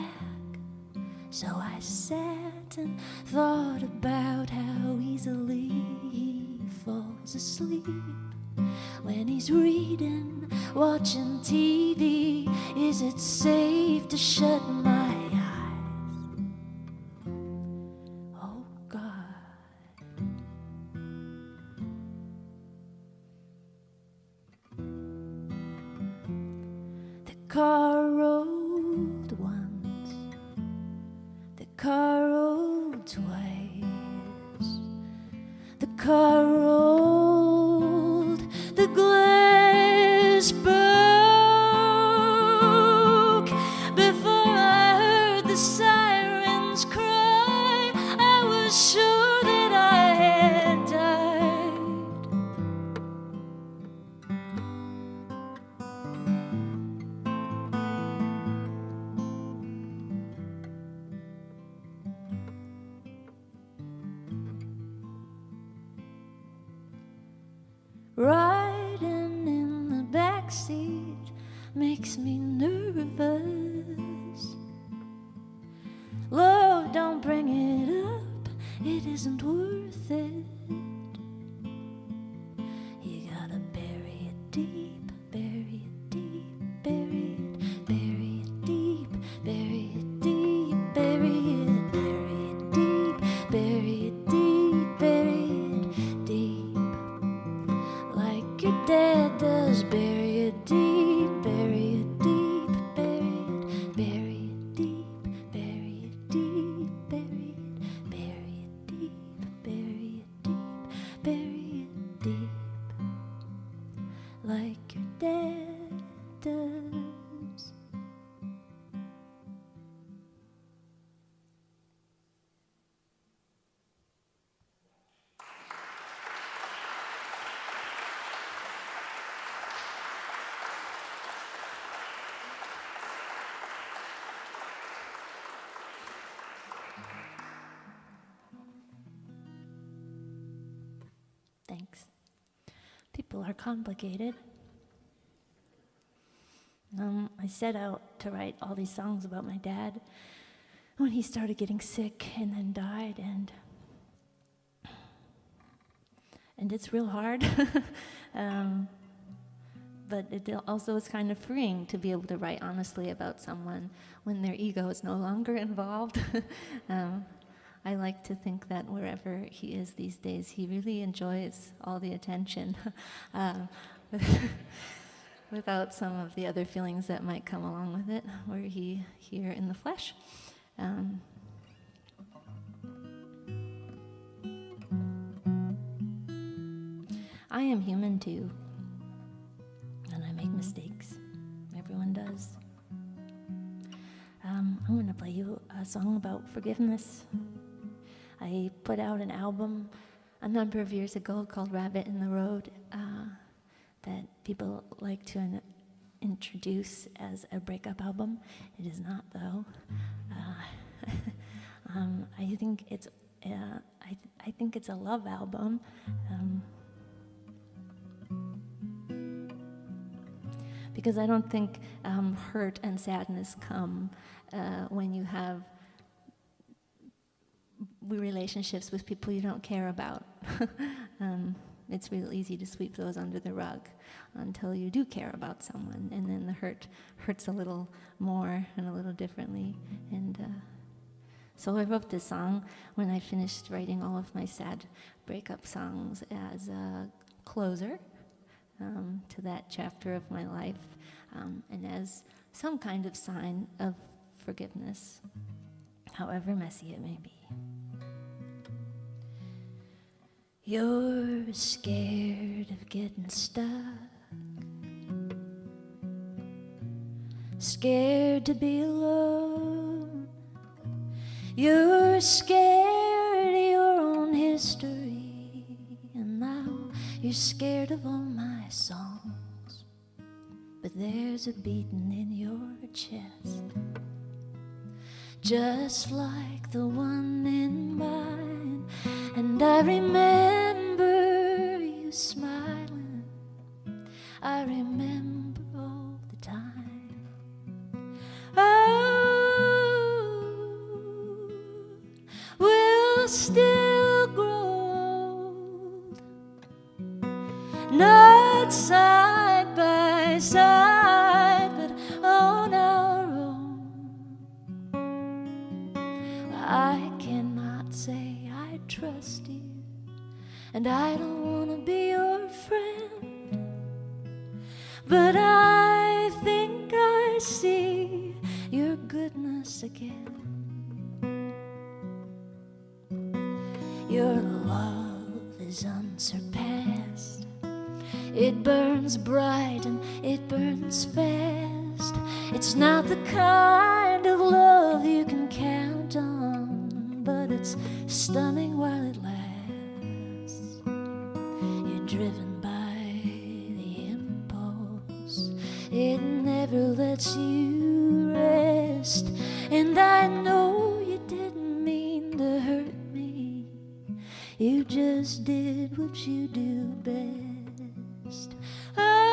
and thought about how easily he falls asleep when he's reading, watching TV. Is it safe to shut my eyes? Oh God. The car rolled once, the car rolled twice, the car rolled, the glass broke. Before I heard the sirens cry, I was sure that I had died. Riding in the backseat makes me nervous. Love, don't bring it up, it isn't worth it. You gotta bury it deep, bury it deep, bury it deep, bury it deep, bury it deep, bury it deep, bury it deep. Like your dad does, bury it deep, bury it deep, bury it deep, bury it deep, bury it deep, bury it deep, bury it deep, like your dad does. Thanks. People are complicated. I set out to write all these songs about my dad when he started getting sick and then died, and it's real hard. But it also is kind of freeing to be able to write honestly about someone when their ego is no longer involved. I like to think that wherever he is these days, he really enjoys all the attention without some of the other feelings that might come along with it, were he here in the flesh. I am human too, and I make mistakes. Everyone does. I'm going to play you a song about forgiveness. I put out an album a number of years ago called Rabbit in the Road that people like to introduce as a breakup album. It is not, though. I think it's a love album. Because I don't think hurt and sadness come when you have relationships with people you don't care about. It's real easy to sweep those under the rug until you do care about someone, and then the hurts a little more and a little differently. And so I wrote this song when I finished writing all of my sad breakup songs as a closer to that chapter of my life, and as some kind of sign of forgiveness, however messy it may be. You're scared of getting stuck, scared to be alone. You're scared of your own history, and now you're scared of all my songs. But there's a beating in your chest, just like the one in mine. And I remember you smiling, I remember all the time. Oh, when not side by side, but on our own. I cannot say I trust you, and I don't want to be your friend, but I think I see your goodness again. Your love is unsurpassed. It burns bright and it burns fast. It's not the kind of love you can count on, but it's stunning while it lasts. You're driven by the impulse. It never lets you rest. And I know you didn't mean to hurt me. You just did what you do best. Oh,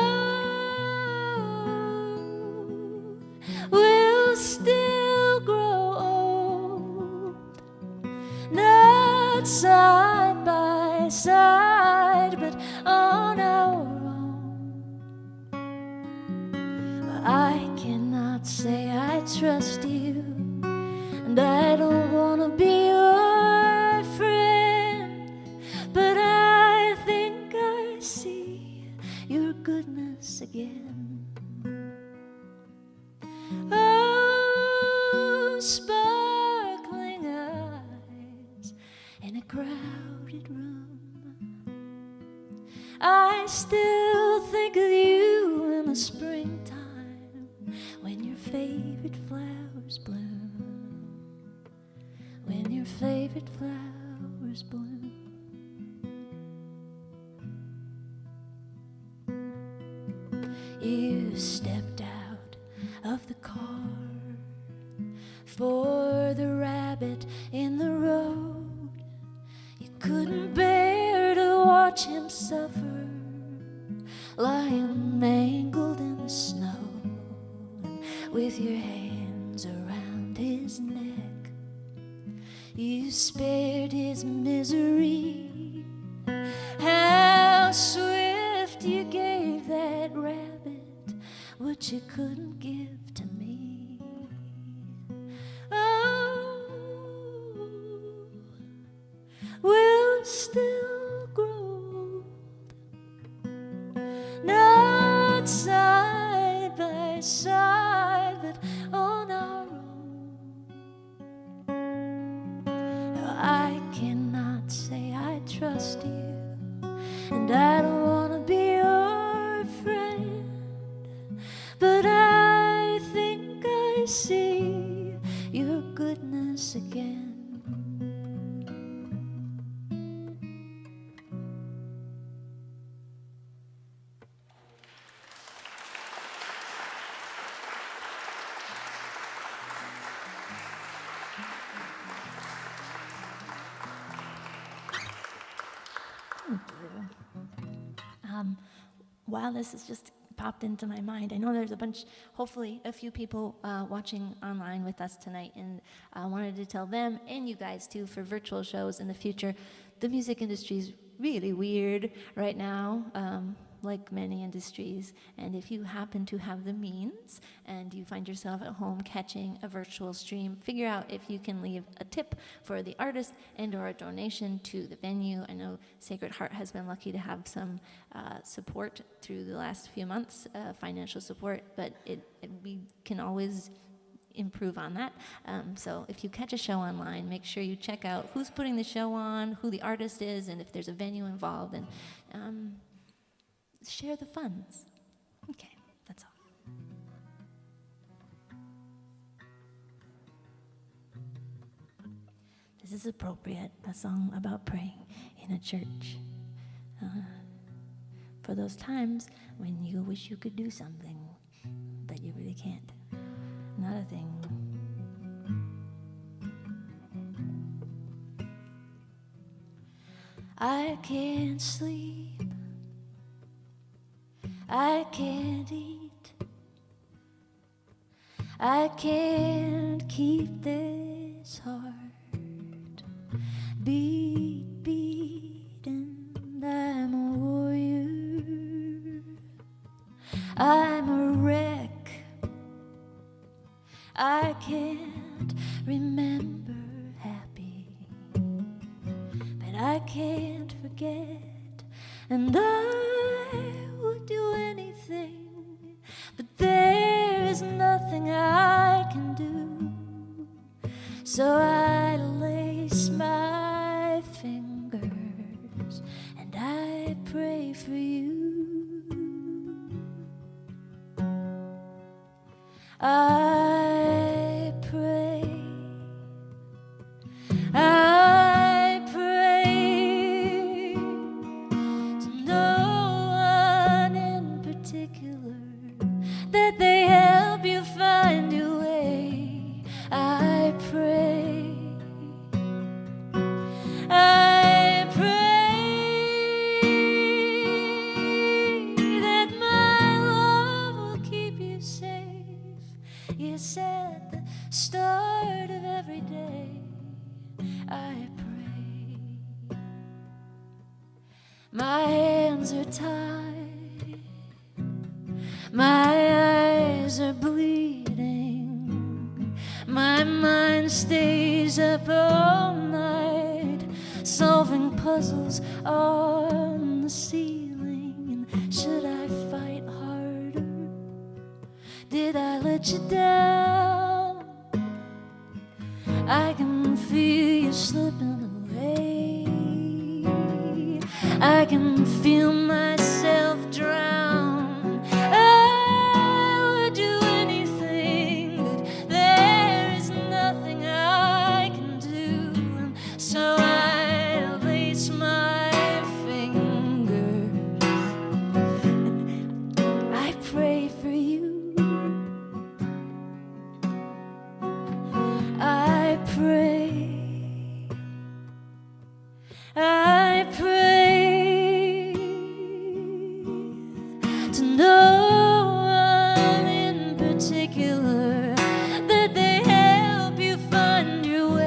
we'll still grow old, not side by side, but on our own. I cannot say I trust you, and I don't want to be your friend, but I think I see your goodness again. Oh, sparkling eyes in a crowded room. I still think of you in the springtime when your favorite flowers bloom. When your favorite flowers bloom. You stepped out of the car for the rabbit in the road. You couldn't bear to watch him suffer, lying mangled in the snow, and with your hands around his neck, you spared his misery. How swift you gave that rabbit what you couldn't give to me. Oh, we'll still grow old, not side by side, but on our own. No, I cannot say I trust you, and I don't want to be your friend, but I think I see your goodness again. While this has just popped into my mind, I know there's a bunch, hopefully a few people watching online with us tonight, and I wanted to tell them, and you guys too, for virtual shows in the future, the music industry is really weird right now, like many industries, and if you happen to have the means and you find yourself at home catching a virtual stream, figure out if you can leave a tip for the artist and or a donation to the venue. I know Sacred Heart has been lucky to have some support through the last few months, financial support, but we can always improve on that. So if you catch a show online, make sure you check out who's putting the show on, who the artist is, and if there's a venue involved, and share the funds. Okay, that's all. This is appropriate, a song about praying in a church. For those times when you wish you could do something, but you really can't. Not a thing. I can't sleep. I can't eat. I can't keep this heart beat, and I'm a warrior. I can't remember happy, but I can't forget, and I would do anything, but there is nothing I can do, so I lace my fingers and I pray for you. I pray to no one in particular, that they help you find your way. I pray that my love will keep you safe. Yes, at the start of every day, I pray. My hands are tied, my eyes are bleeding, my mind stays up all night, solving puzzles on the ceiling. And should I fight harder? Did I let you down? I can feel you slipping away. I can feel myself drown. I would do anything, but there is nothing I can do, and so I lace my fingers and I pray for you. I pray to no one in particular, that they help you find your way.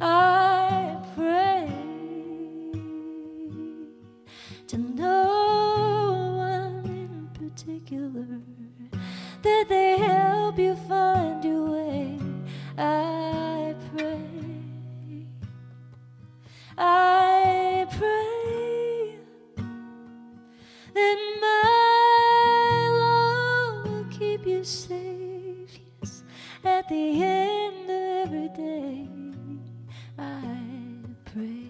I pray to no one in particular, that they help you find your way. I pray that my love will keep you safe. Yes, at the end of every day, I pray.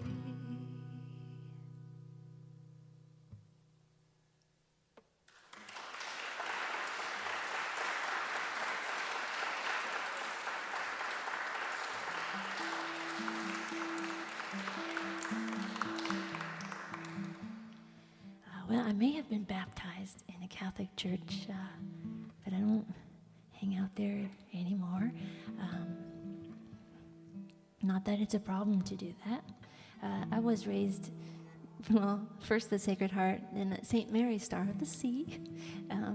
Well, I may have been baptized in a Catholic church, but I don't hang out there anymore. Not that it's a problem to do that. I was raised, well, first the Sacred Heart, then St. Mary's Star of the Sea.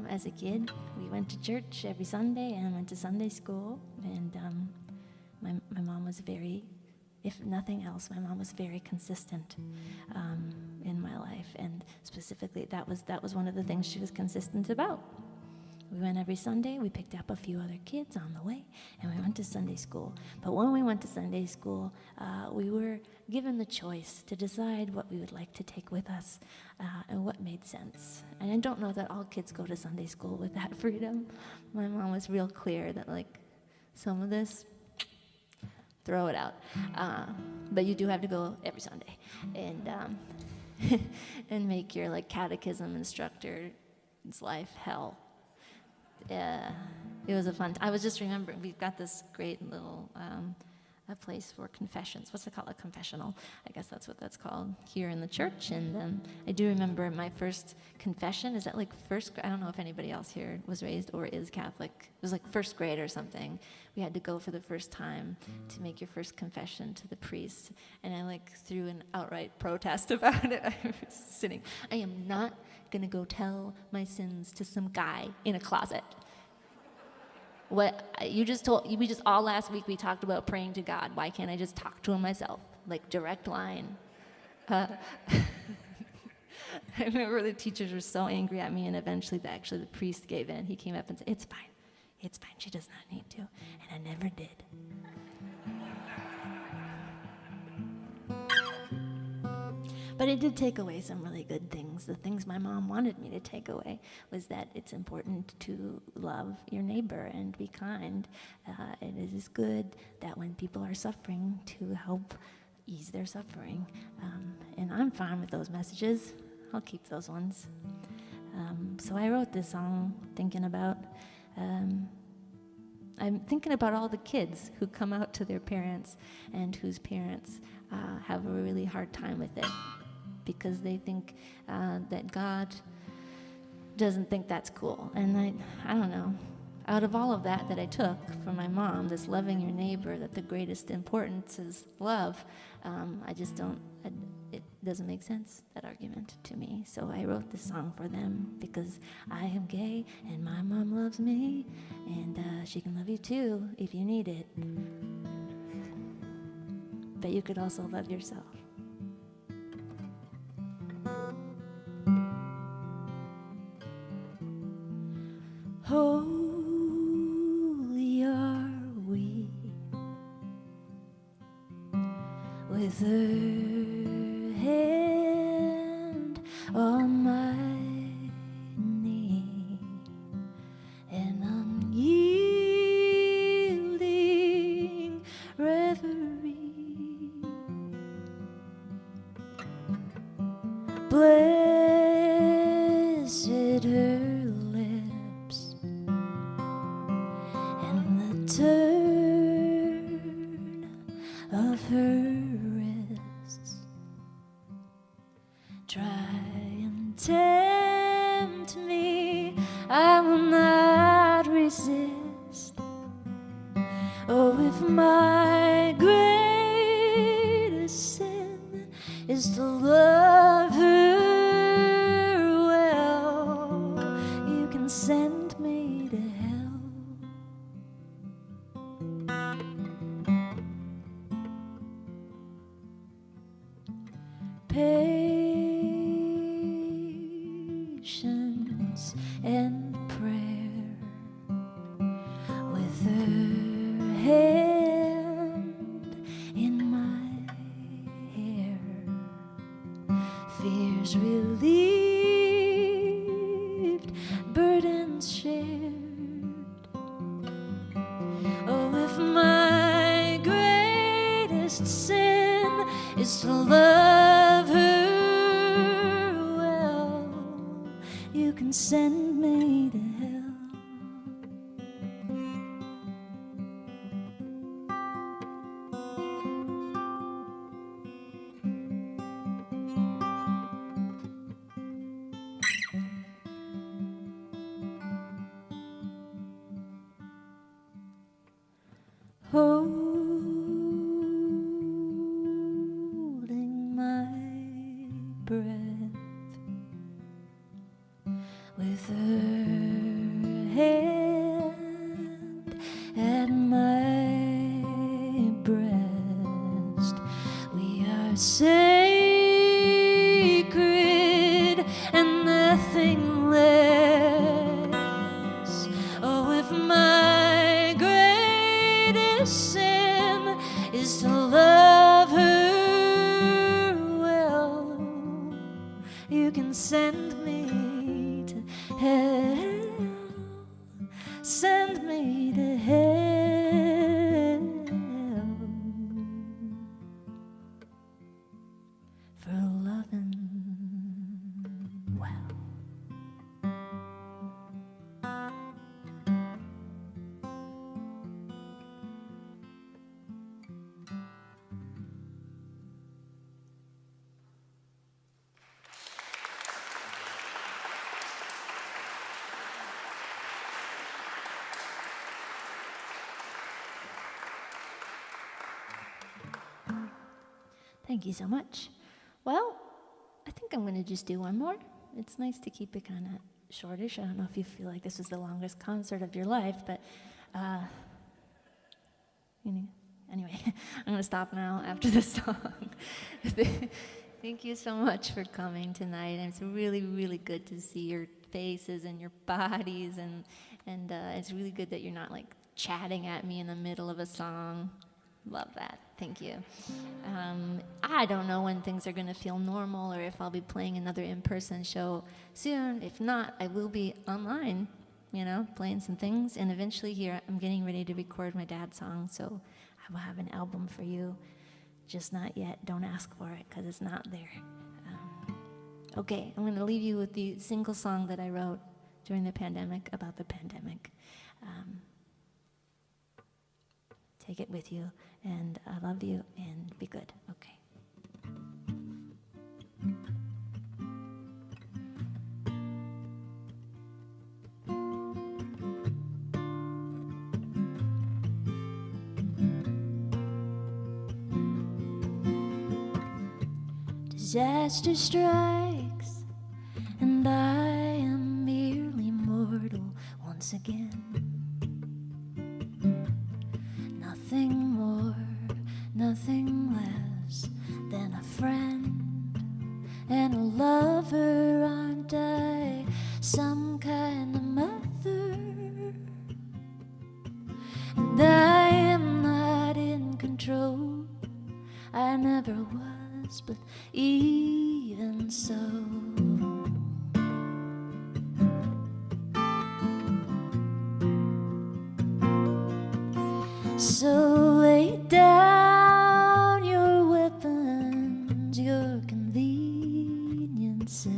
As a kid, we went to church every Sunday and went to Sunday school. And my mom was very, if nothing else, my mom was very consistent in my life. And specifically, that was one of the things she was consistent about. We went every Sunday. We picked up a few other kids on the way, and we went to Sunday school. But when we went to Sunday school, we were given the choice to decide what we would like to take with us and what made sense. And I don't know that all kids go to Sunday school with that freedom. My mom was real clear that, like, some of this, throw it out. But you do have to go every Sunday and and make your, like, catechism instructor's life hell. It was a fun I was just remembering, we've got this great little a place for confessions. What's it called? A confessional. I guess that's what that's called here in the church. And I do remember my first confession. Is that like I don't know if anybody else here was raised or is Catholic. It was like first grade or something. We had to go for the first time to make your first confession to the priest. And I like threw an outright protest about it. I was sitting. I am not going to go tell my sins to some guy in a closet. What you just told, we just all last week we talked about praying to God. Why can't I just talk to him myself? Like direct line. I remember the teachers were so angry at me, and eventually the priest gave in. He came up and said, it's fine, she does not need to. And I never did. But it did take away some really good things. The things my mom wanted me to take away was that it's important to love your neighbor and be kind. And it is good that when people are suffering, to help ease their suffering. And I'm fine with those messages. I'll keep those ones. So I wrote this song thinking about, I'm thinking about all the kids who come out to their parents and whose parents have a really hard time with it, because they think that God doesn't think that's cool. And I don't know, out of all of that I took from my mom, this loving your neighbor, that the greatest importance is love, it doesn't make sense, that argument, to me. So I wrote this song for them, because I am gay and my mom loves me, and she can love you too if you need it. But you could also love yourself. Holy are we, with her hand on my knee, an unyielding reverie. Blessed her lips, and the turn of her wrists. Try and tempt me, I will not resist. Oh, if my greatest sin is to love her well, you can send me to hell. Patience and prayer, with her hand in my hair, fears relieved, burdens shared. Oh, if my greatest sin is to love her well, you can send me to hell. Holding my breath, with her hand at my breast, we are sacred and nothing less. Oh, if my greatest sin is to love her well, you can send me to hell, send me to hell, for loving well. Thank you so much. Well, I think I'm going to just do one more. It's nice to keep it kind of shortish. I don't know if you feel like this is the longest concert of your life, but anyway, I'm going to stop now after this song. Thank you so much for coming tonight. And it's really, really good to see your faces and your bodies, and it's really good that you're not like chatting at me in the middle of a song. Love that. Thank you. I don't know when things are going to feel normal or if I'll be playing another in-person show soon. If not, I will be online, playing some things. And eventually here, I'm getting ready to record my dad's song, so I will have an album for you. Just not yet. Don't ask for it because it's not there. Okay, I'm going to leave you with the single song that I wrote during the pandemic about the pandemic. Take it with you, and I love you, and be good. Okay. Disaster strikes, and I am merely mortal once again. Nothing more, nothing less than a friend and a lover, aren't I? Some kind of mother, and I am not in control. I never was, but even so. So lay down your weapons, your conveniences.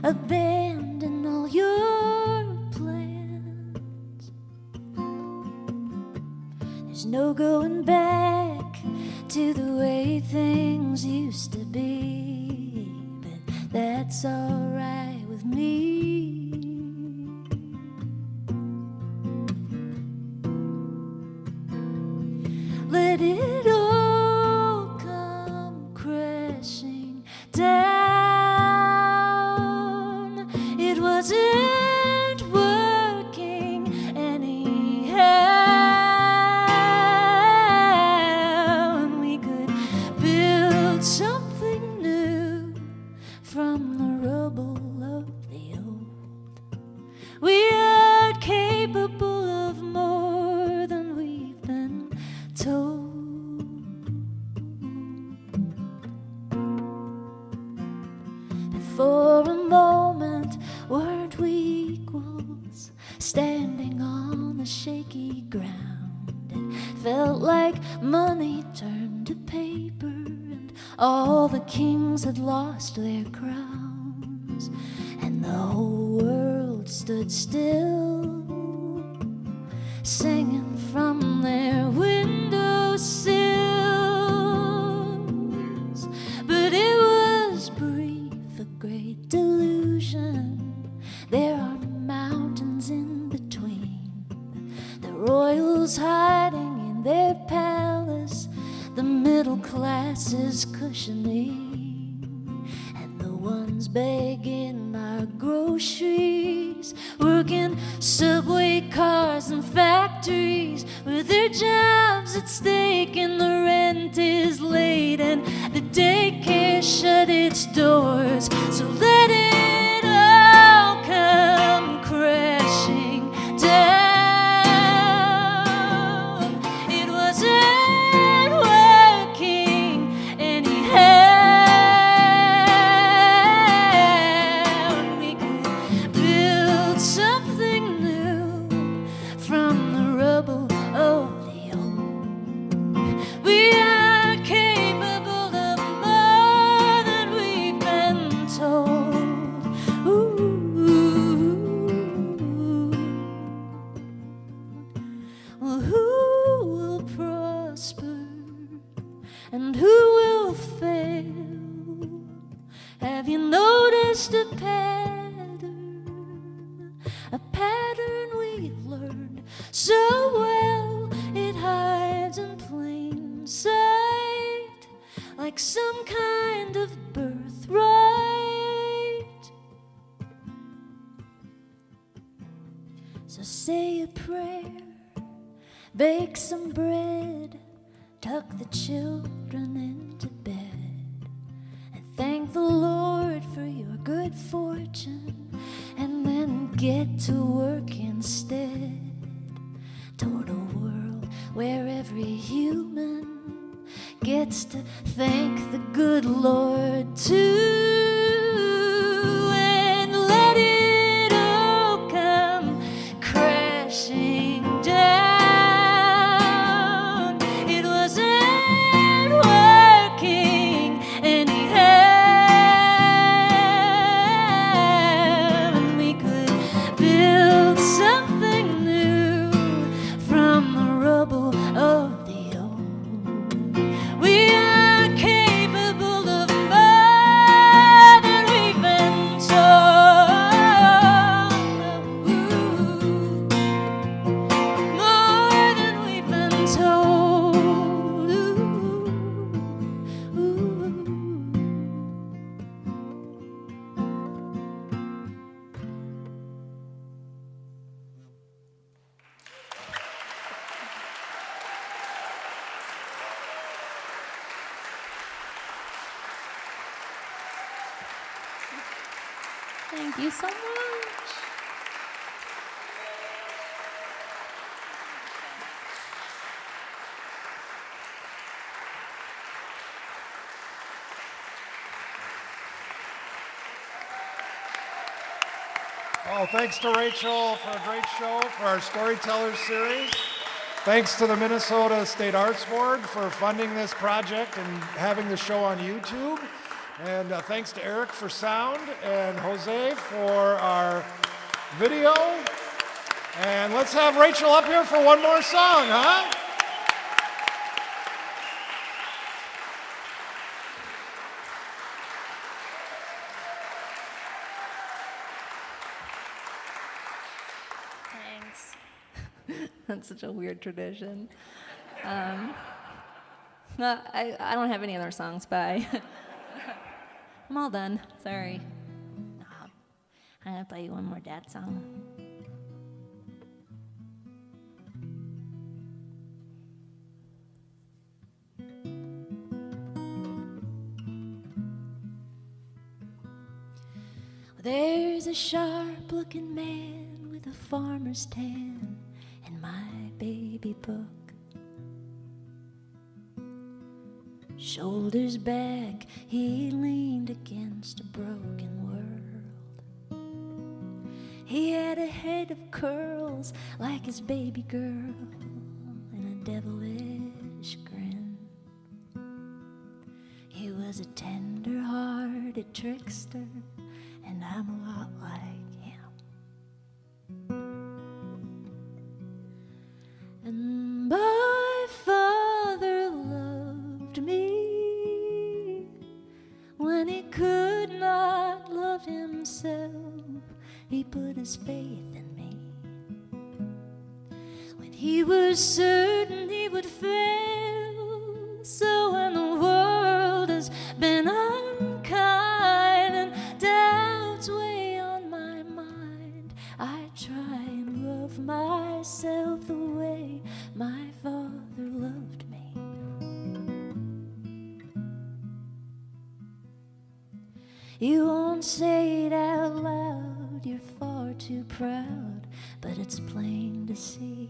Abandon all your plans. There's no going back to the way things used to be, but that's all right with me. Let it all come crashing down. It wasn't working anyhow, and we could build something new from the rubble of the old. We are capable of more than we've been told. For a moment, weren't we equals, standing on the shaky ground? It felt like money turned to paper, and all the kings had lost their crowns, and the whole world stood still, singing from their windowsills. But it was brief, a great delusion. There are mountains in between, the royals hiding in their palace, the middle class is cushioning, and the ones begging our groceries, working subway cars and factories with their jobs at stake, and the rent is late and the daycare shut its doors. So let it all come crashing down. It wasn't working anyhow. We could build something new from the rubble of the old. We are capable of more than we've been told. Ooh. Well, who will prosper and who will fail? Have you noticed a pattern we've learned so well? It hides in plain sight. land of birthright. So say a prayer, bake some bread, tuck the children into bed, and thank the Lord for your good fortune, and then get to work instead toward a world where every human gets to thank the good Lord too, and let it all come crashing down. It wasn't working anyhow, and we could build something new from the rubble of the old. We are capable of more than we've been told. More than we've been told. Thank you so much. Oh, thanks to Rachel for a great show for our Storytellers series. Thanks to the Minnesota State Arts Board for funding this project and having the show on YouTube. And thanks to Eric for sound and Jose for our video. And let's have Rachel up here for one more song, huh? Thanks. That's such a weird tradition. No, I don't have any other songs. Bye. I'm all done. Sorry. I'm gonna play you one more dad song. There's a sharp-looking man with a farmer's tan in my baby book. Shoulders back, he leaned against a broken world. He had a head of curls like his baby girl and a devilish grin. He was a tender-hearted trickster, and I'm a lot like him. And my father loved me when he could not love himself. He put his faith in me when he was certain he would fail. So when the world has been unkind and doubts weigh on my mind, I try and love myself the way my father loved me. You won't say it out loud, you're far too proud, but it's plain to see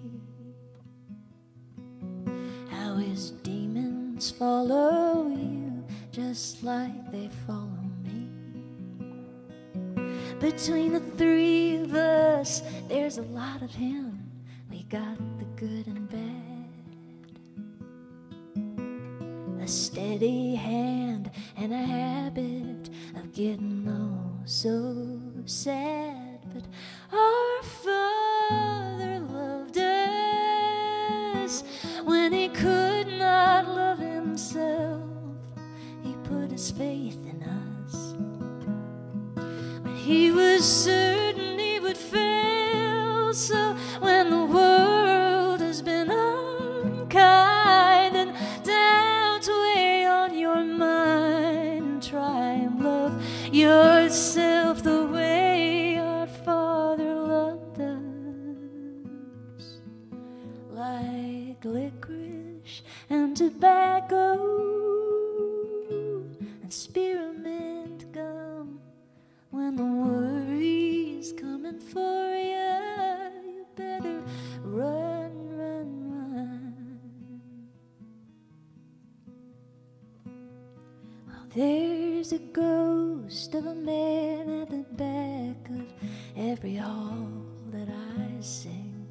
how his demons follow you just like they follow me. Between the three of us, there's a lot of him. We got the good and bad, a steady hand and a habit of getting oh so sad. But our Father loved us when he could not love himself. He put his faith in us when he was certain he would fail. So when the world has been unkind and doubts weigh on your mind, try yourself the way our Father loved us, like licorice and tobacco and spearmint gum. When the worry's coming for you, you better run, run, run. Well, there's a ghost of a man at the back of every hall that I sing,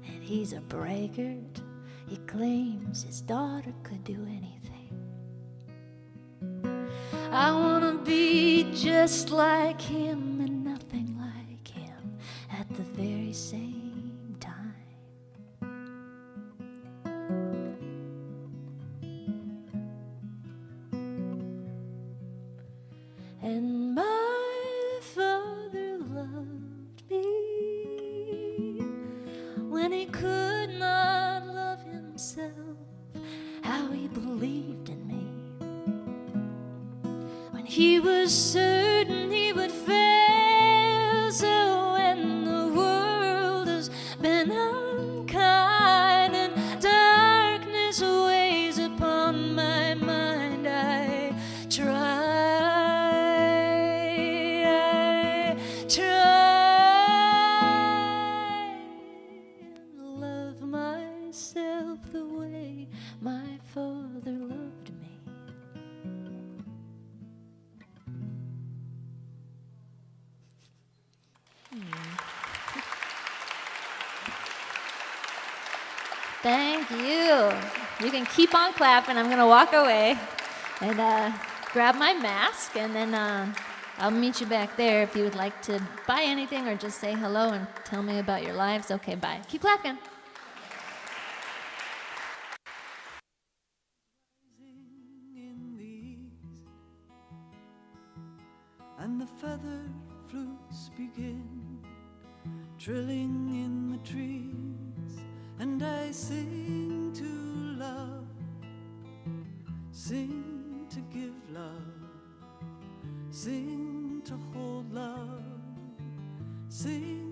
and he's a braggart. He claims his daughter could do anything. I wanna be just like him and nothing like him at the very same time. And my father loved me when he could not love himself. How he believed in me when he was certain he would fail. So when the world has been unkind and darkness weighs upon my mind, I try and love myself the way my Father loved me. Thank you. You can keep on clapping. I'm going to walk away and grab my mask, and then I'll meet you back there if you would like to buy anything or just say hello and tell me about your lives. Okay, bye. Keep clapping. In the east, and the feathered flutes begin trilling in the trees, and I sing to love, sing to give love, sing to hold love, sing